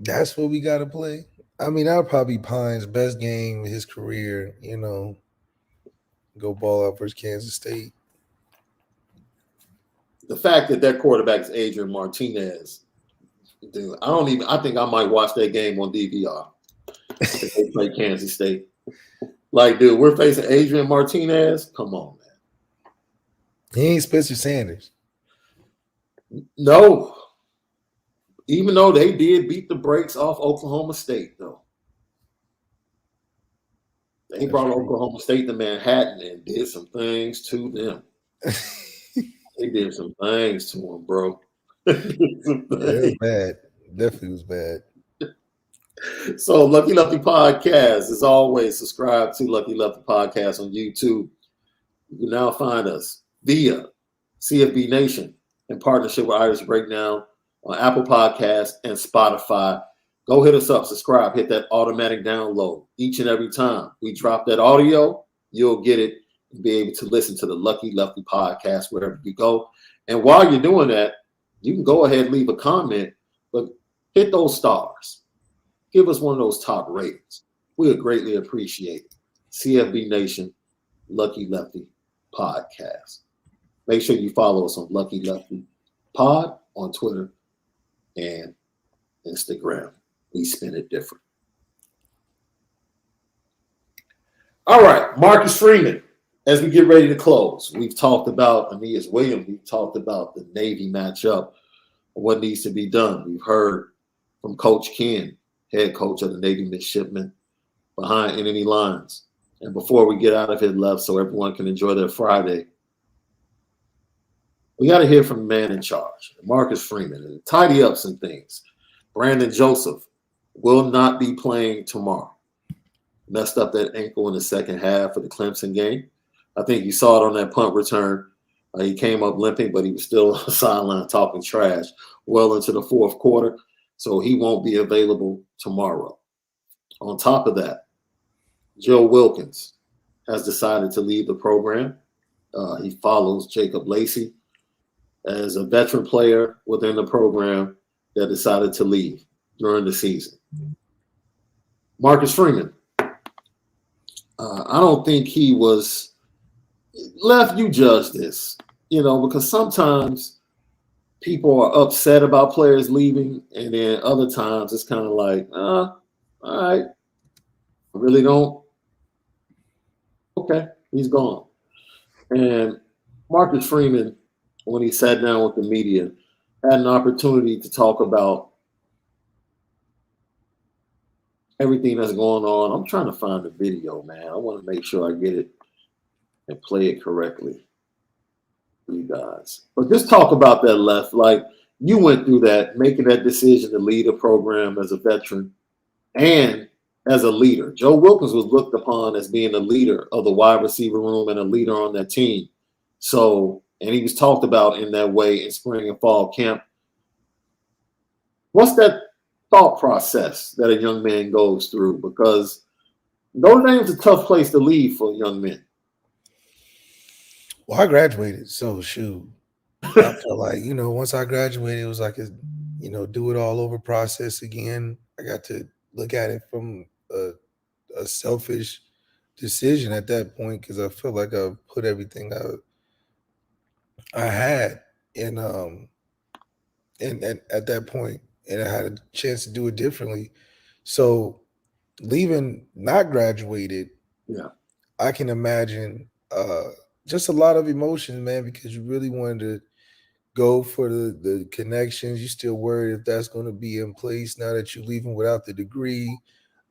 That's what we got to play. I mean, that'll probably be Pine's best game of his career, you know, go ball out versus Kansas State. The fact that quarterback is Adrian Martinez, dude, I think I might watch that game on DVR if they play Kansas State. Like, dude, we're facing Adrian Martinez. Come on, man. He ain't Spencer Sanders. No. Even though they did beat the brakes off Oklahoma State, though. They brought Oklahoma State to Manhattan and did some things to them. They did some things to them, bro. It was bad. Definitely was bad. So, Lucky Lefty Podcast, as always, subscribe to Lucky Lefty Podcast on YouTube. You can now find us via CFB Nation in partnership with Irish Breakdown on Apple Podcasts and Spotify. Go hit us up, subscribe, hit that automatic download. Each and every time we drop that audio, you'll get it and be able to listen to the Lucky Lefty Podcast wherever you go. And while you're doing that, you can go ahead and leave a comment, but hit those stars. Give us one of those top ratings. We would greatly appreciate it. CFB Nation, Lucky Lefty Podcast. Make sure you follow us on Lucky Lefty Pod on Twitter and Instagram. We spin it different. All right, Marcus Freeman. As we get ready to close, we've talked about Aneyas Williams. We've talked about the Navy matchup, what needs to be done. We've heard from Coach Ken, head coach of the Navy Midshipmen, behind enemy lines. And before we get out of here left so everyone can enjoy their Friday, we got to hear from the man in charge, Marcus Freeman, and tidy up some things. Brandon Joseph will not be playing tomorrow. Messed up that ankle in the second half of the Clemson game. I think you saw it on that punt return. He came up limping, but he was still on the sideline talking trash well into the fourth quarter. So he won't be available tomorrow. On top of that, Joe Wilkins has decided to leave the program He follows Jacob Lacey as a veteran player within the program that decided to leave during the season. Marcus Freeman. I don't think he was left. You judge this, because sometimes people are upset about players leaving, and then other times it's kind of like, all right, I really don't. Okay, he's gone. And Marcus Freeman, when he sat down with the media, had an opportunity to talk about everything that's going on. I'm trying to find the video, man. I want to make sure I get it and play it correctly for you guys. But just talk about that, Left. Like, you went through that, making that decision to lead a program as a veteran and as a leader. Joe Wilkins was looked upon as being a leader of the wide receiver room and a leader on that team. So, and he was talked about in that way in spring and fall camp. What's that thought process that a young man goes through? Because Notre Dame's a tough place to leave for young men. Well, I graduated, so shoot. I felt like, once I graduated, it was like a, do it all over process again. I got to look at it from a selfish decision at that point because I felt like I put everything I had in at that point, and I had a chance to do it differently. So leaving not graduated, yeah, I can imagine just a lot of emotions, man, because you really wanted to go for the connections. You still worried if that's going to be in place now that you're leaving without the degree.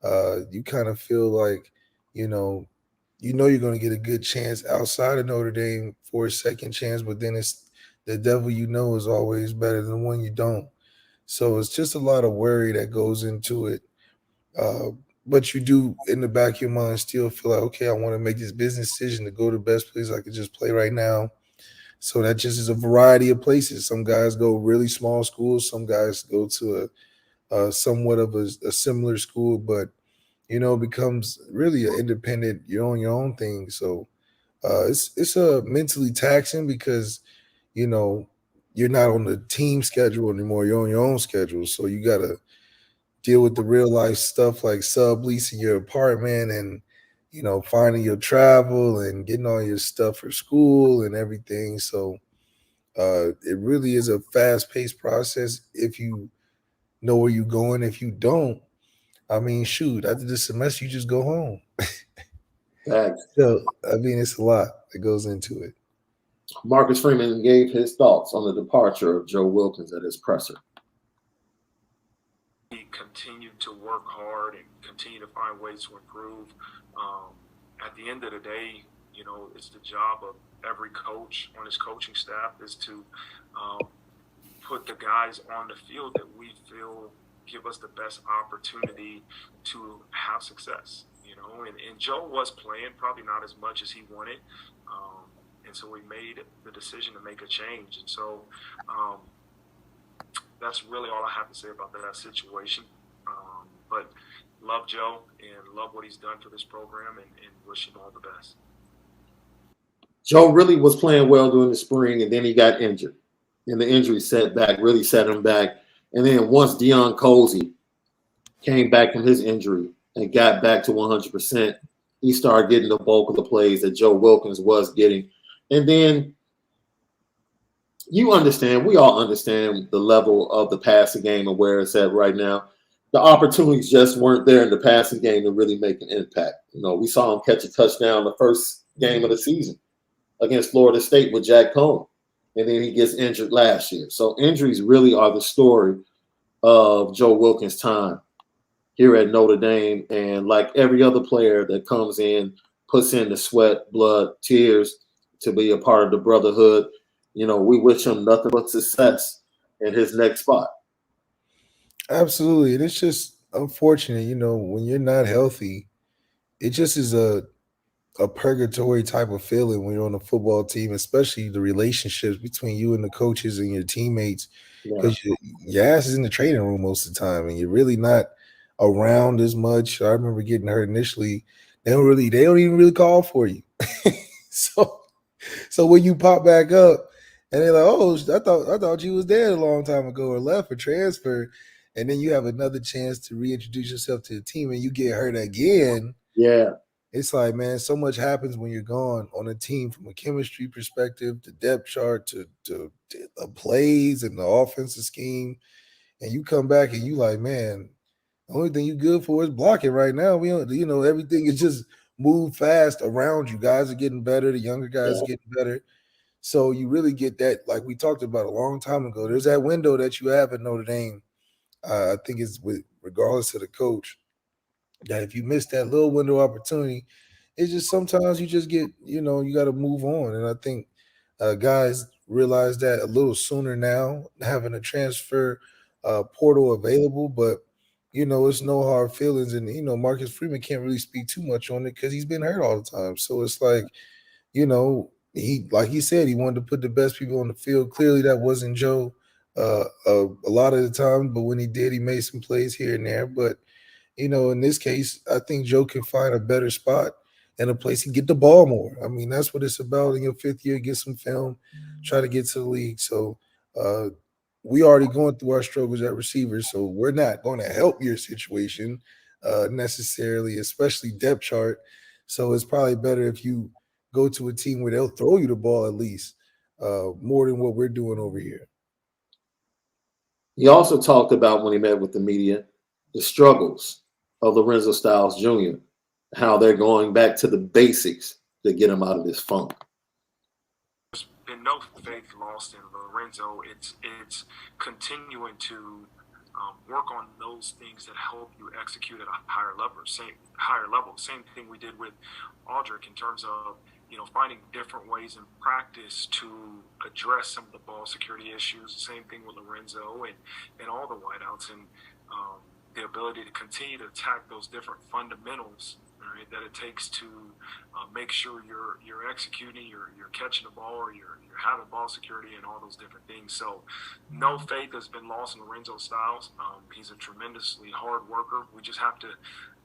You kind of feel like, you're going to get a good chance outside of Notre Dame for a second chance, but then it's the devil is always better than the one you don't. So it's just a lot of worry that goes into it. But you do, in the back of your mind, still feel like, okay, I want to make this business decision to go to the best place I could just play right now. So that just is a variety of places. Some guys go really small schools. Some guys go to a somewhat of a similar school, but, becomes really an independent, you're on your own thing. So it's mentally taxing because, you're not on the team schedule anymore. You're on your own schedule. So you got to deal with the real life stuff like subleasing your apartment and, finding your travel and getting all your stuff for school and everything. So it really is a fast-paced process if you know where you're going. If you don't, shoot, after the semester, you just go home. Thanks. So, it's a lot that goes into it. Marcus Freeman gave his thoughts on the departure of Joe Wilkins at his presser. He continued to work hard and continue to find ways to improve. At the end of the day, it's the job of every coach on his coaching staff is to put the guys on the field that we feel give us the best opportunity to have success. And Joe was playing, probably not as much as he wanted. And so we made the decision to make a change. And so that's really all I have to say about that situation. But love Joe and love what he's done for this program and wish him all the best. Joe really was playing well during the spring, and then he got injured. And the injury setback really set him back. And then once Deion Colzie came back from his injury and got back to 100%, he started getting the bulk of the plays that Joe Wilkins was getting. And then we all understand the level of the passing game and where it's at right now. The opportunities just weren't there in the passing game to really make an impact. We saw him catch a touchdown the first game of the season against Florida State with Jack Cohn, and then he gets injured last year. So injuries really are the story of Joe Wilkins' time here at Notre Dame. And like every other player that comes in, puts in the sweat, blood, tears to be a part of the brotherhood, we wish him nothing but success in his next spot. Absolutely. And it's just unfortunate, when you're not healthy, it just is a purgatory type of feeling when you're on a football team, especially the relationships between you and the coaches and your teammates, because your ass is in the training room most of the time and you're really not around as much. I remember getting hurt initially. They don't even really call for you. So So when you pop back up and they're like, oh, I thought you was dead a long time ago or left or transferred, and then you have another chance to reintroduce yourself to the team and you get hurt again. Yeah. It's like, man, so much happens when you're gone on a team from a chemistry perspective, the depth chart to the plays and the offensive scheme. And you come back and you like, man, the only thing you good for is blocking right now. We don't, everything is just move fast around you. Guys are getting better. The younger guys are getting better. So you really get that, like we talked about a long time ago. There's that window that you have at Notre Dame. I think it's regardless of the coach, that if you miss that little window opportunity, it's just sometimes you just get, you got to move on. And I think guys realize that a little sooner now, having a transfer portal available, but it's no hard feelings. And Marcus Freeman can't really speak too much on it because he's been hurt all the time. So it's like, he, like he said, he wanted to put the best people on the field. Clearly that wasn't Joe a lot of the time, but when he did, he made some plays here and there. But in this case, I think Joe can find a better spot and a place to get the ball more. I mean, that's what it's about in your fifth year. Get some film, try to get to the league. So we already going through our struggles at receivers, so we're not going to help your situation necessarily, especially depth chart. So it's probably better if you go to a team where they'll throw you the ball at least more than what we're doing over here. He also talked about when he met with the media, the struggles of Lorenzo Styles Jr., how they're going back to the basics to get him out of this funk. There's been no faith lost in Lorenzo. It's continuing to work on those things that help you execute at a higher level. Same thing we did with Aldrick in terms of finding different ways in practice to address some of the ball security issues. Same thing with Lorenzo and all the wideouts, and the ability to continue to attack those different fundamentals, right, that it takes to make sure you're executing, you're catching the ball, or you're having ball security and all those different things. So no faith has been lost in Lorenzo Styles. He's a tremendously hard worker. We just have to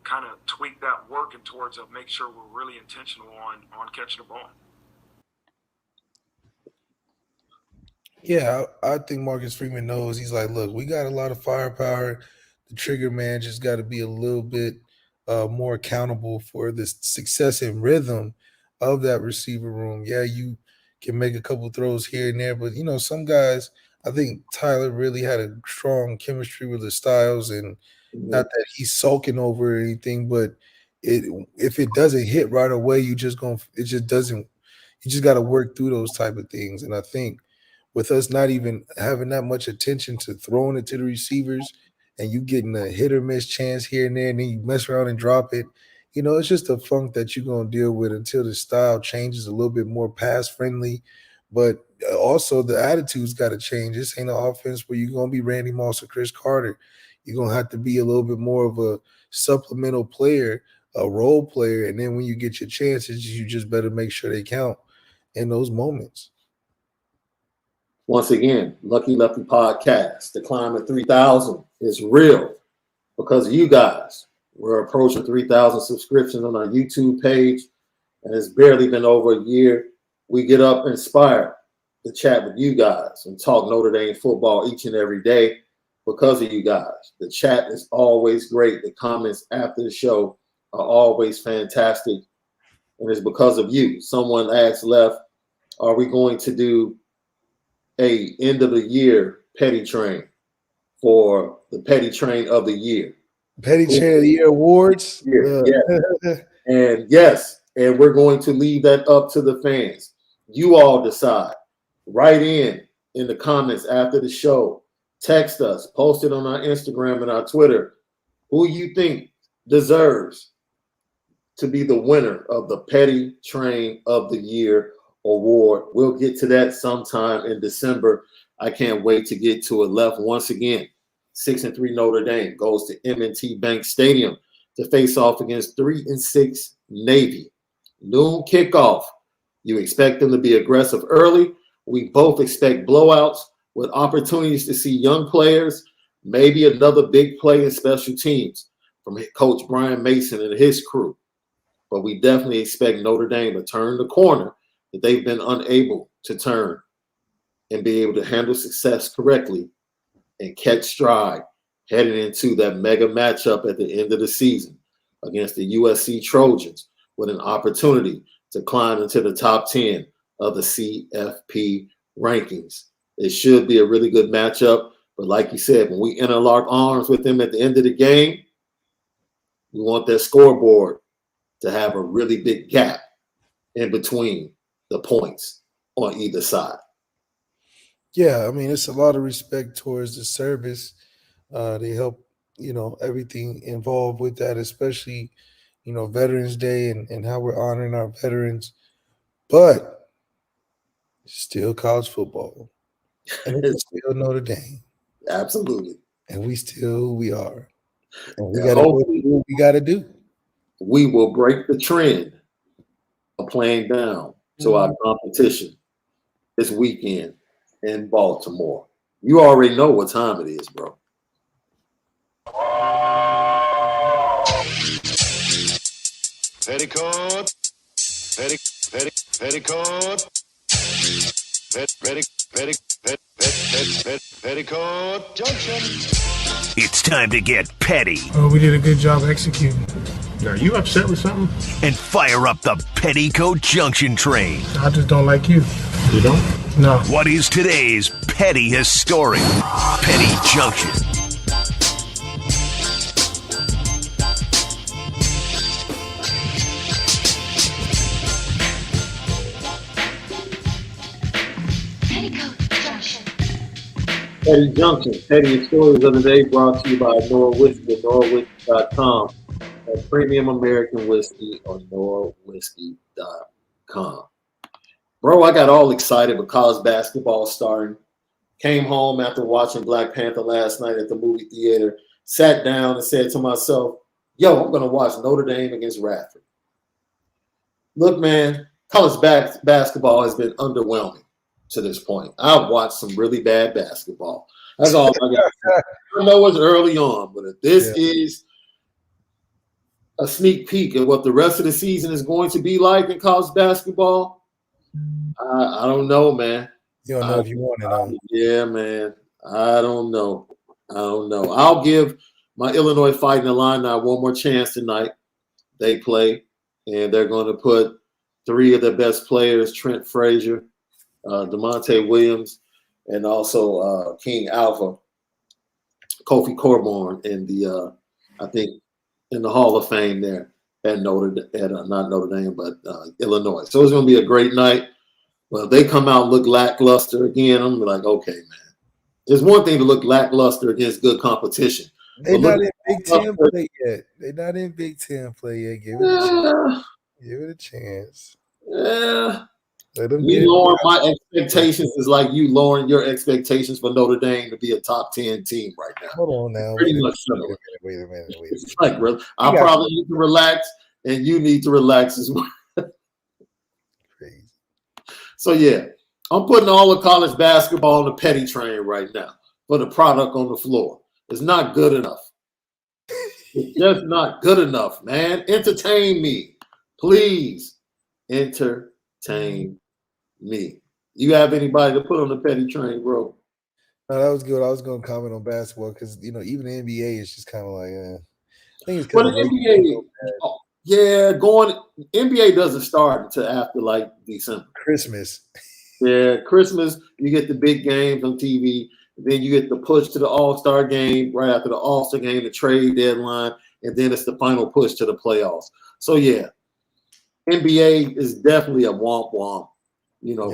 kind of tweak that working towards make sure we're really intentional on catching the ball. Yeah, I think Marcus Freeman knows. He's like, look, we got a lot of firepower. The trigger man just got to be a little bit more accountable for the success and rhythm of that receiver room. Yeah, you can make a couple throws here and there, but some guys, I think Tyler really had a strong chemistry with the Styles, and not that he's sulking over anything, but if it doesn't hit right away, you just got to work through those type of things. And I think with us not even having that much attention to throwing it to the receivers, and you getting a hit or miss chance here and there, and then you mess around and drop it, it's just a funk that you're going to deal with until the style changes a little bit more pass friendly. But also the attitude's got to change. This ain't an offense where you're going to be Randy Moss or Chris Carter. You're going to have to be a little bit more of a supplemental player, a role player. And then when you get your chances, you just better make sure they count in those moments. Once again, Lucky Lefty Podcast. The climb at 3,000 is real because of you guys. We're approaching 3,000 subscriptions on our YouTube page, and it's barely been over a year. We get up inspired to chat with you guys and talk Notre Dame football each and every day because of you guys. The chat is always great. The comments after the show are always fantastic, and it's because of you. Someone asked Left, are we going to do a end of the year petty train for the petty train of the year? Petty train of the year awards? Yeah. And yes, and we're going to leave that up to the fans. You all decide. Write in the comments after the show. Text us. Post it on our Instagram and our Twitter. Who you think deserves to be the winner of the Petty Train of the Year award. We'll get to that sometime in December. I can't wait to get to it. Left once again. 6-3 Notre Dame goes to M&T Bank Stadium to face off against 3-6 Navy. Noon kickoff. You expect them to be aggressive early. We both expect blowouts with opportunities to see young players, maybe another big play in special teams from Coach Brian Mason and his crew. But we definitely expect Notre Dame to turn the corner that they've been unable to turn and be able to handle success correctly and catch stride heading into that mega matchup at the end of the season against the USC Trojans with an opportunity to climb into the top 10 of the CFP rankings. It should be a really good matchup. But like you said, when we interlock arms with them at the end of the game, we want that scoreboard to have a really big gap in between the points on either side. Yeah, I mean, it's a lot of respect towards the service. They help, everything involved with that, especially, Veterans Day and how we're honoring our veterans. But still college football. And it's still Notre Dame. Absolutely. And we still who we are. And we got to do what we got to do. We will break the trend of playing down to our competition this weekend in Baltimore. You already know what time it is, bro. Petticoat, petticoat, petticoat junction. It's time to get petty. Oh, we did a good job executing. Are you upset with something? And fire up the Petticoat Junction train. I just don't like you. You don't? No. What is today's petty historic Petty Junction? Petty Junction, Petty Stories of the Day, brought to you by Onora Whiskey at OnoraWhiskey.com. And Premium American Whiskey on OnoraWhiskey.com. Bro, I got all excited with college basketball starting. Came home after watching Black Panther last night at the movie theater. Sat down and said to myself, yo, I'm going to watch Notre Dame against Radford. Look, man, college basketball has been underwhelming to this point. I've watched some really bad basketball. That's all I got. I know it's early on, but if this is a sneak peek at what the rest of the season is going to be like in college basketball, I don't know, man. You don't know if you want it on. Yeah, man. I don't know. I'll give my Illinois Fighting Illini one more chance tonight. They play, and they're going to put three of their best players, Trent Frazier, DeMonte Williams, and also King Alpha, Kofi Cockburn in the I think in the Hall of Fame there at not Notre Dame, but Illinois. So it's going to be a great night. Well, if they come out and look lackluster again, I'm like, okay, man. There's one thing to look lackluster against good competition. They're not in Big Ten play yet. They're not in Big Ten play yet. Give it a chance. Give it a chance. Yeah. Me lowering my expectations is like you lowering your expectations for Notre Dame to be a top 10 team right now. Hold on now. Pretty much so. Wait a minute. It's like, I probably need to relax, and you need to relax as well. Crazy. So, yeah, I'm putting all of college basketball on the petty train right now for the product on the floor. It's not good enough. It's just not good enough, man. Entertain me. Please entertain me. You have anybody to put on the petty train, bro? No, that was good. I was going to comment on basketball because, even the NBA is just kind of like, I think it's But kind the of NBA, NBA doesn't start until after like December. Christmas. Yeah, Christmas, you get the big games on TV. Then you get the push to the All-Star game right after the All-Star game, the trade deadline, and then it's the final push to the playoffs. So, yeah, NBA is definitely a womp-womp,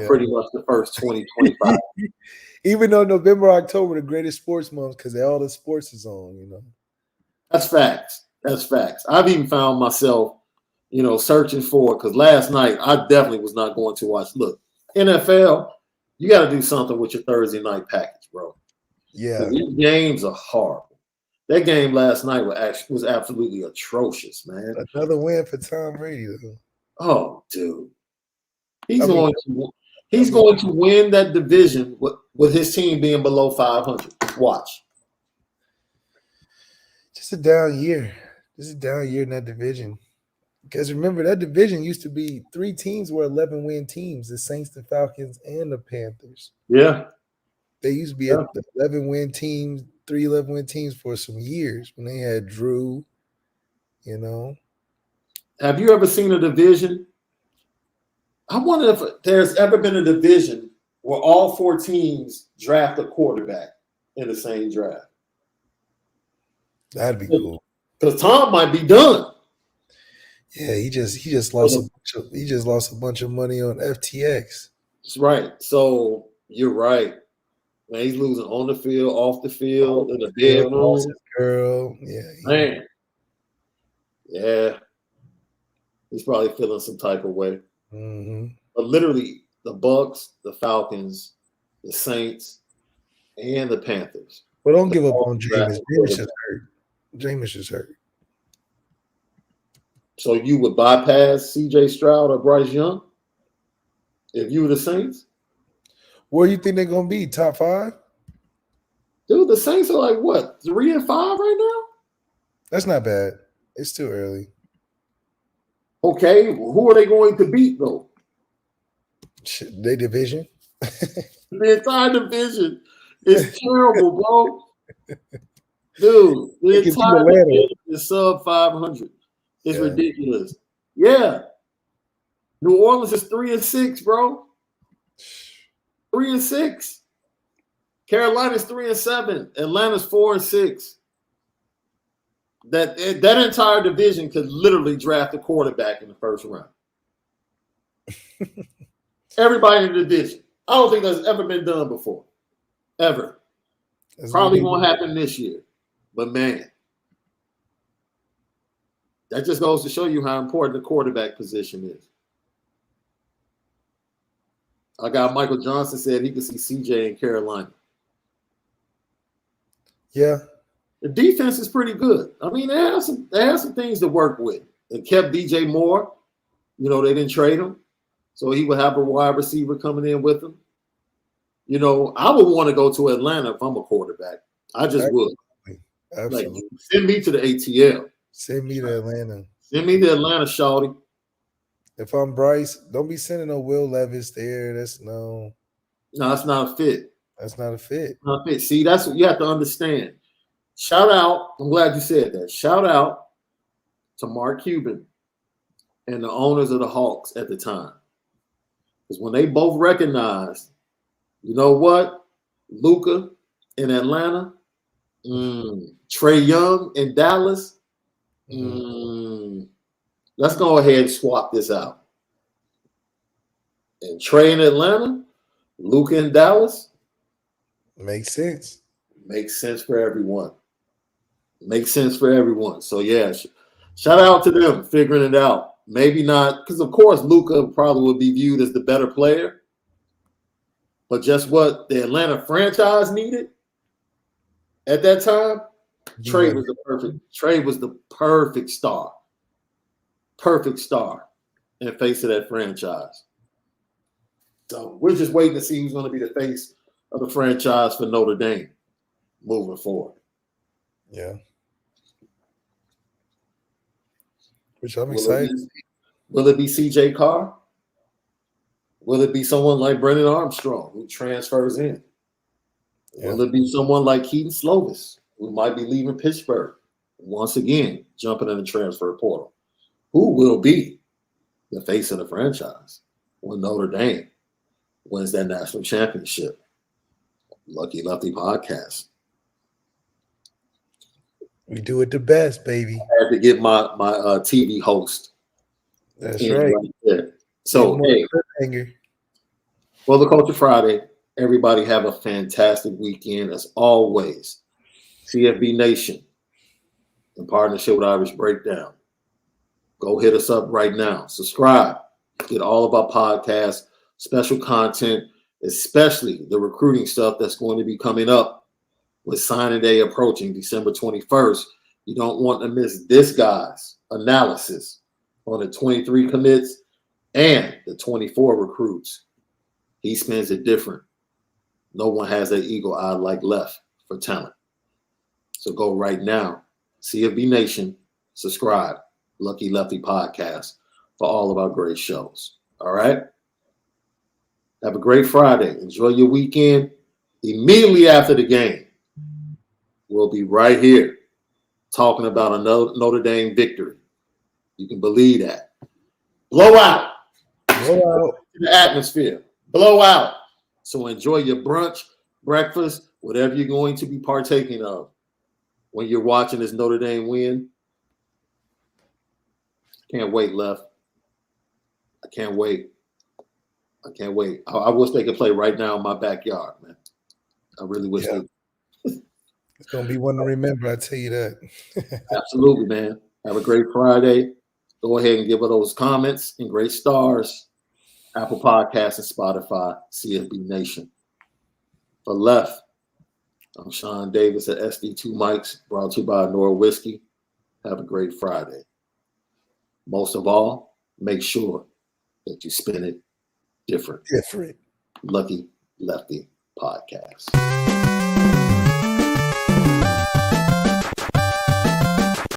pretty much the first 2025. Even though November, October, the greatest sports months because all the sports is on, That's facts. I've even found myself, searching for, because last night I definitely was not going to watch. Look, NFL, you got to do something with your Thursday night package, bro. Yeah. These games are horrible. That game last night was absolutely atrocious, man. Another win for Tom Brady, though. Oh, dude. He's going to win that division with his team being below 500. Watch. Just a down year. In that division. Because remember, that division used to be 3 teams were 11-win teams: the Saints, the Falcons, and the Panthers. Yeah. They used to be at the 11-win teams, 3 11-win teams for some years when they had Drew, you know. Have you ever seen a division? I wonder if there's ever been a division where all 4 teams draft a quarterback in the same draft. That'd be cool. Because Tom might be done. Yeah, he just lost a bunch of money on FTX. That's right. So you're right. Man, he's losing on the field, off the field, in the bedroom. Girl, yeah. Man. Yeah. He's probably feeling some type of way. Mm-hmm. But literally, the Bucks, the Falcons, the Saints, and the Panthers. But don't give up on Jameis. Jameis just hurt. So you would bypass C.J. Stroud or Bryce Young if you were the Saints? Where do you think they're going to be? Top 5? Dude, the Saints are like, what, 3 and 5 right now? That's not bad. It's too early. Okay, who are they going to beat, though? They division? The entire division is terrible, bro. Dude, the entire division is sub 500. It's ridiculous. Yeah. New Orleans is 3 and 6, bro. 3 and 6. Carolina's 3 and 7. Atlanta's 4 and 6. That entire division could literally draft a quarterback in the first round. Everybody in the division. I don't think that's ever been done before. Ever. Probably won't happen this year. But man, that just goes to show you how important the quarterback position is. I got Michael Johnson said he could see CJ in Carolina. Yeah. The defense is pretty good. I mean, they have some things to work with. They kept DJ Moore. You know, they didn't trade him. So he would have a wide receiver coming in with him. You know, I would want to go to Atlanta if I'm a quarterback. I just would. Absolutely. Like, send me to the ATL. Send me to Atlanta. Send me to Atlanta, shawty. If I'm Bryce, don't be sending no Will Levis there. That's no, that's not a fit. That's not a fit. Not a fit. See, that's what you have to understand. Shout out. I'm glad you said that. Shout out to Mark Cuban and the owners of the Hawks at the time. Because when they both recognized, you know what? Luka in Atlanta, Trae Young in Dallas, let's go ahead and swap this out. And Trae in Atlanta, Luka in Dallas. Makes sense. Makes sense for everyone. Makes sense for everyone. So, yeah, shout out to them figuring it out. Maybe not, because, of course, Luka probably would be viewed as the better player. But just what the Atlanta franchise needed at that time, Trae was the perfect star. Perfect star in face of that franchise. So we're just waiting to see who's going to be the face of the franchise for Notre Dame moving forward. Yeah. Which I'm excited. Will it be CJ Carr? Will it be someone like Brennan Armstrong who transfers in? Yeah. Will it be someone like Keaton Slovis who might be leaving Pittsburgh? Once again, jumping in the transfer portal. Who will be the face of the franchise when Notre Dame wins that national championship? Lucky Lefty podcast. We do it the best, baby. I had to get my TV host. That's right. There. So, hey, well, the Culture Friday. Everybody have a fantastic weekend as always. CFB Nation, in partnership with Irish Breakdown. Go hit us up right now. Subscribe. Get all of our podcasts, special content, especially the recruiting stuff that's going to be coming up with signing day approaching December 21st. You don't want to miss this guy's analysis on the 23 commits and the 24 recruits. He spins it different. No one has that eagle eye like Left for talent. So go right now. CFB Nation, subscribe. Lucky Lefty Podcast for all of our great shows. All right? Have a great Friday. Enjoy your weekend. Immediately after the game, we'll be right here talking about a Notre Dame victory. You can believe that. Blow out. Blow out. The atmosphere. Blow out. So enjoy your brunch, breakfast, whatever you're going to be partaking of when you're watching this Notre Dame win. Can't wait, Left. I can't wait. I can't wait. I wish they could play right now in my backyard, man. I really wish they. It's going to be one to remember, I tell you that. Absolutely, man. Have a great Friday. Go ahead and give her those comments and great stars. Apple Podcasts and Spotify, CFB Nation. For Left, I'm Shaun Davis at SD2 Mics, brought to you by Onora Whiskey. Have a great Friday. Most of all, make sure that you spin it different. Different. Lucky Lefty Podcast.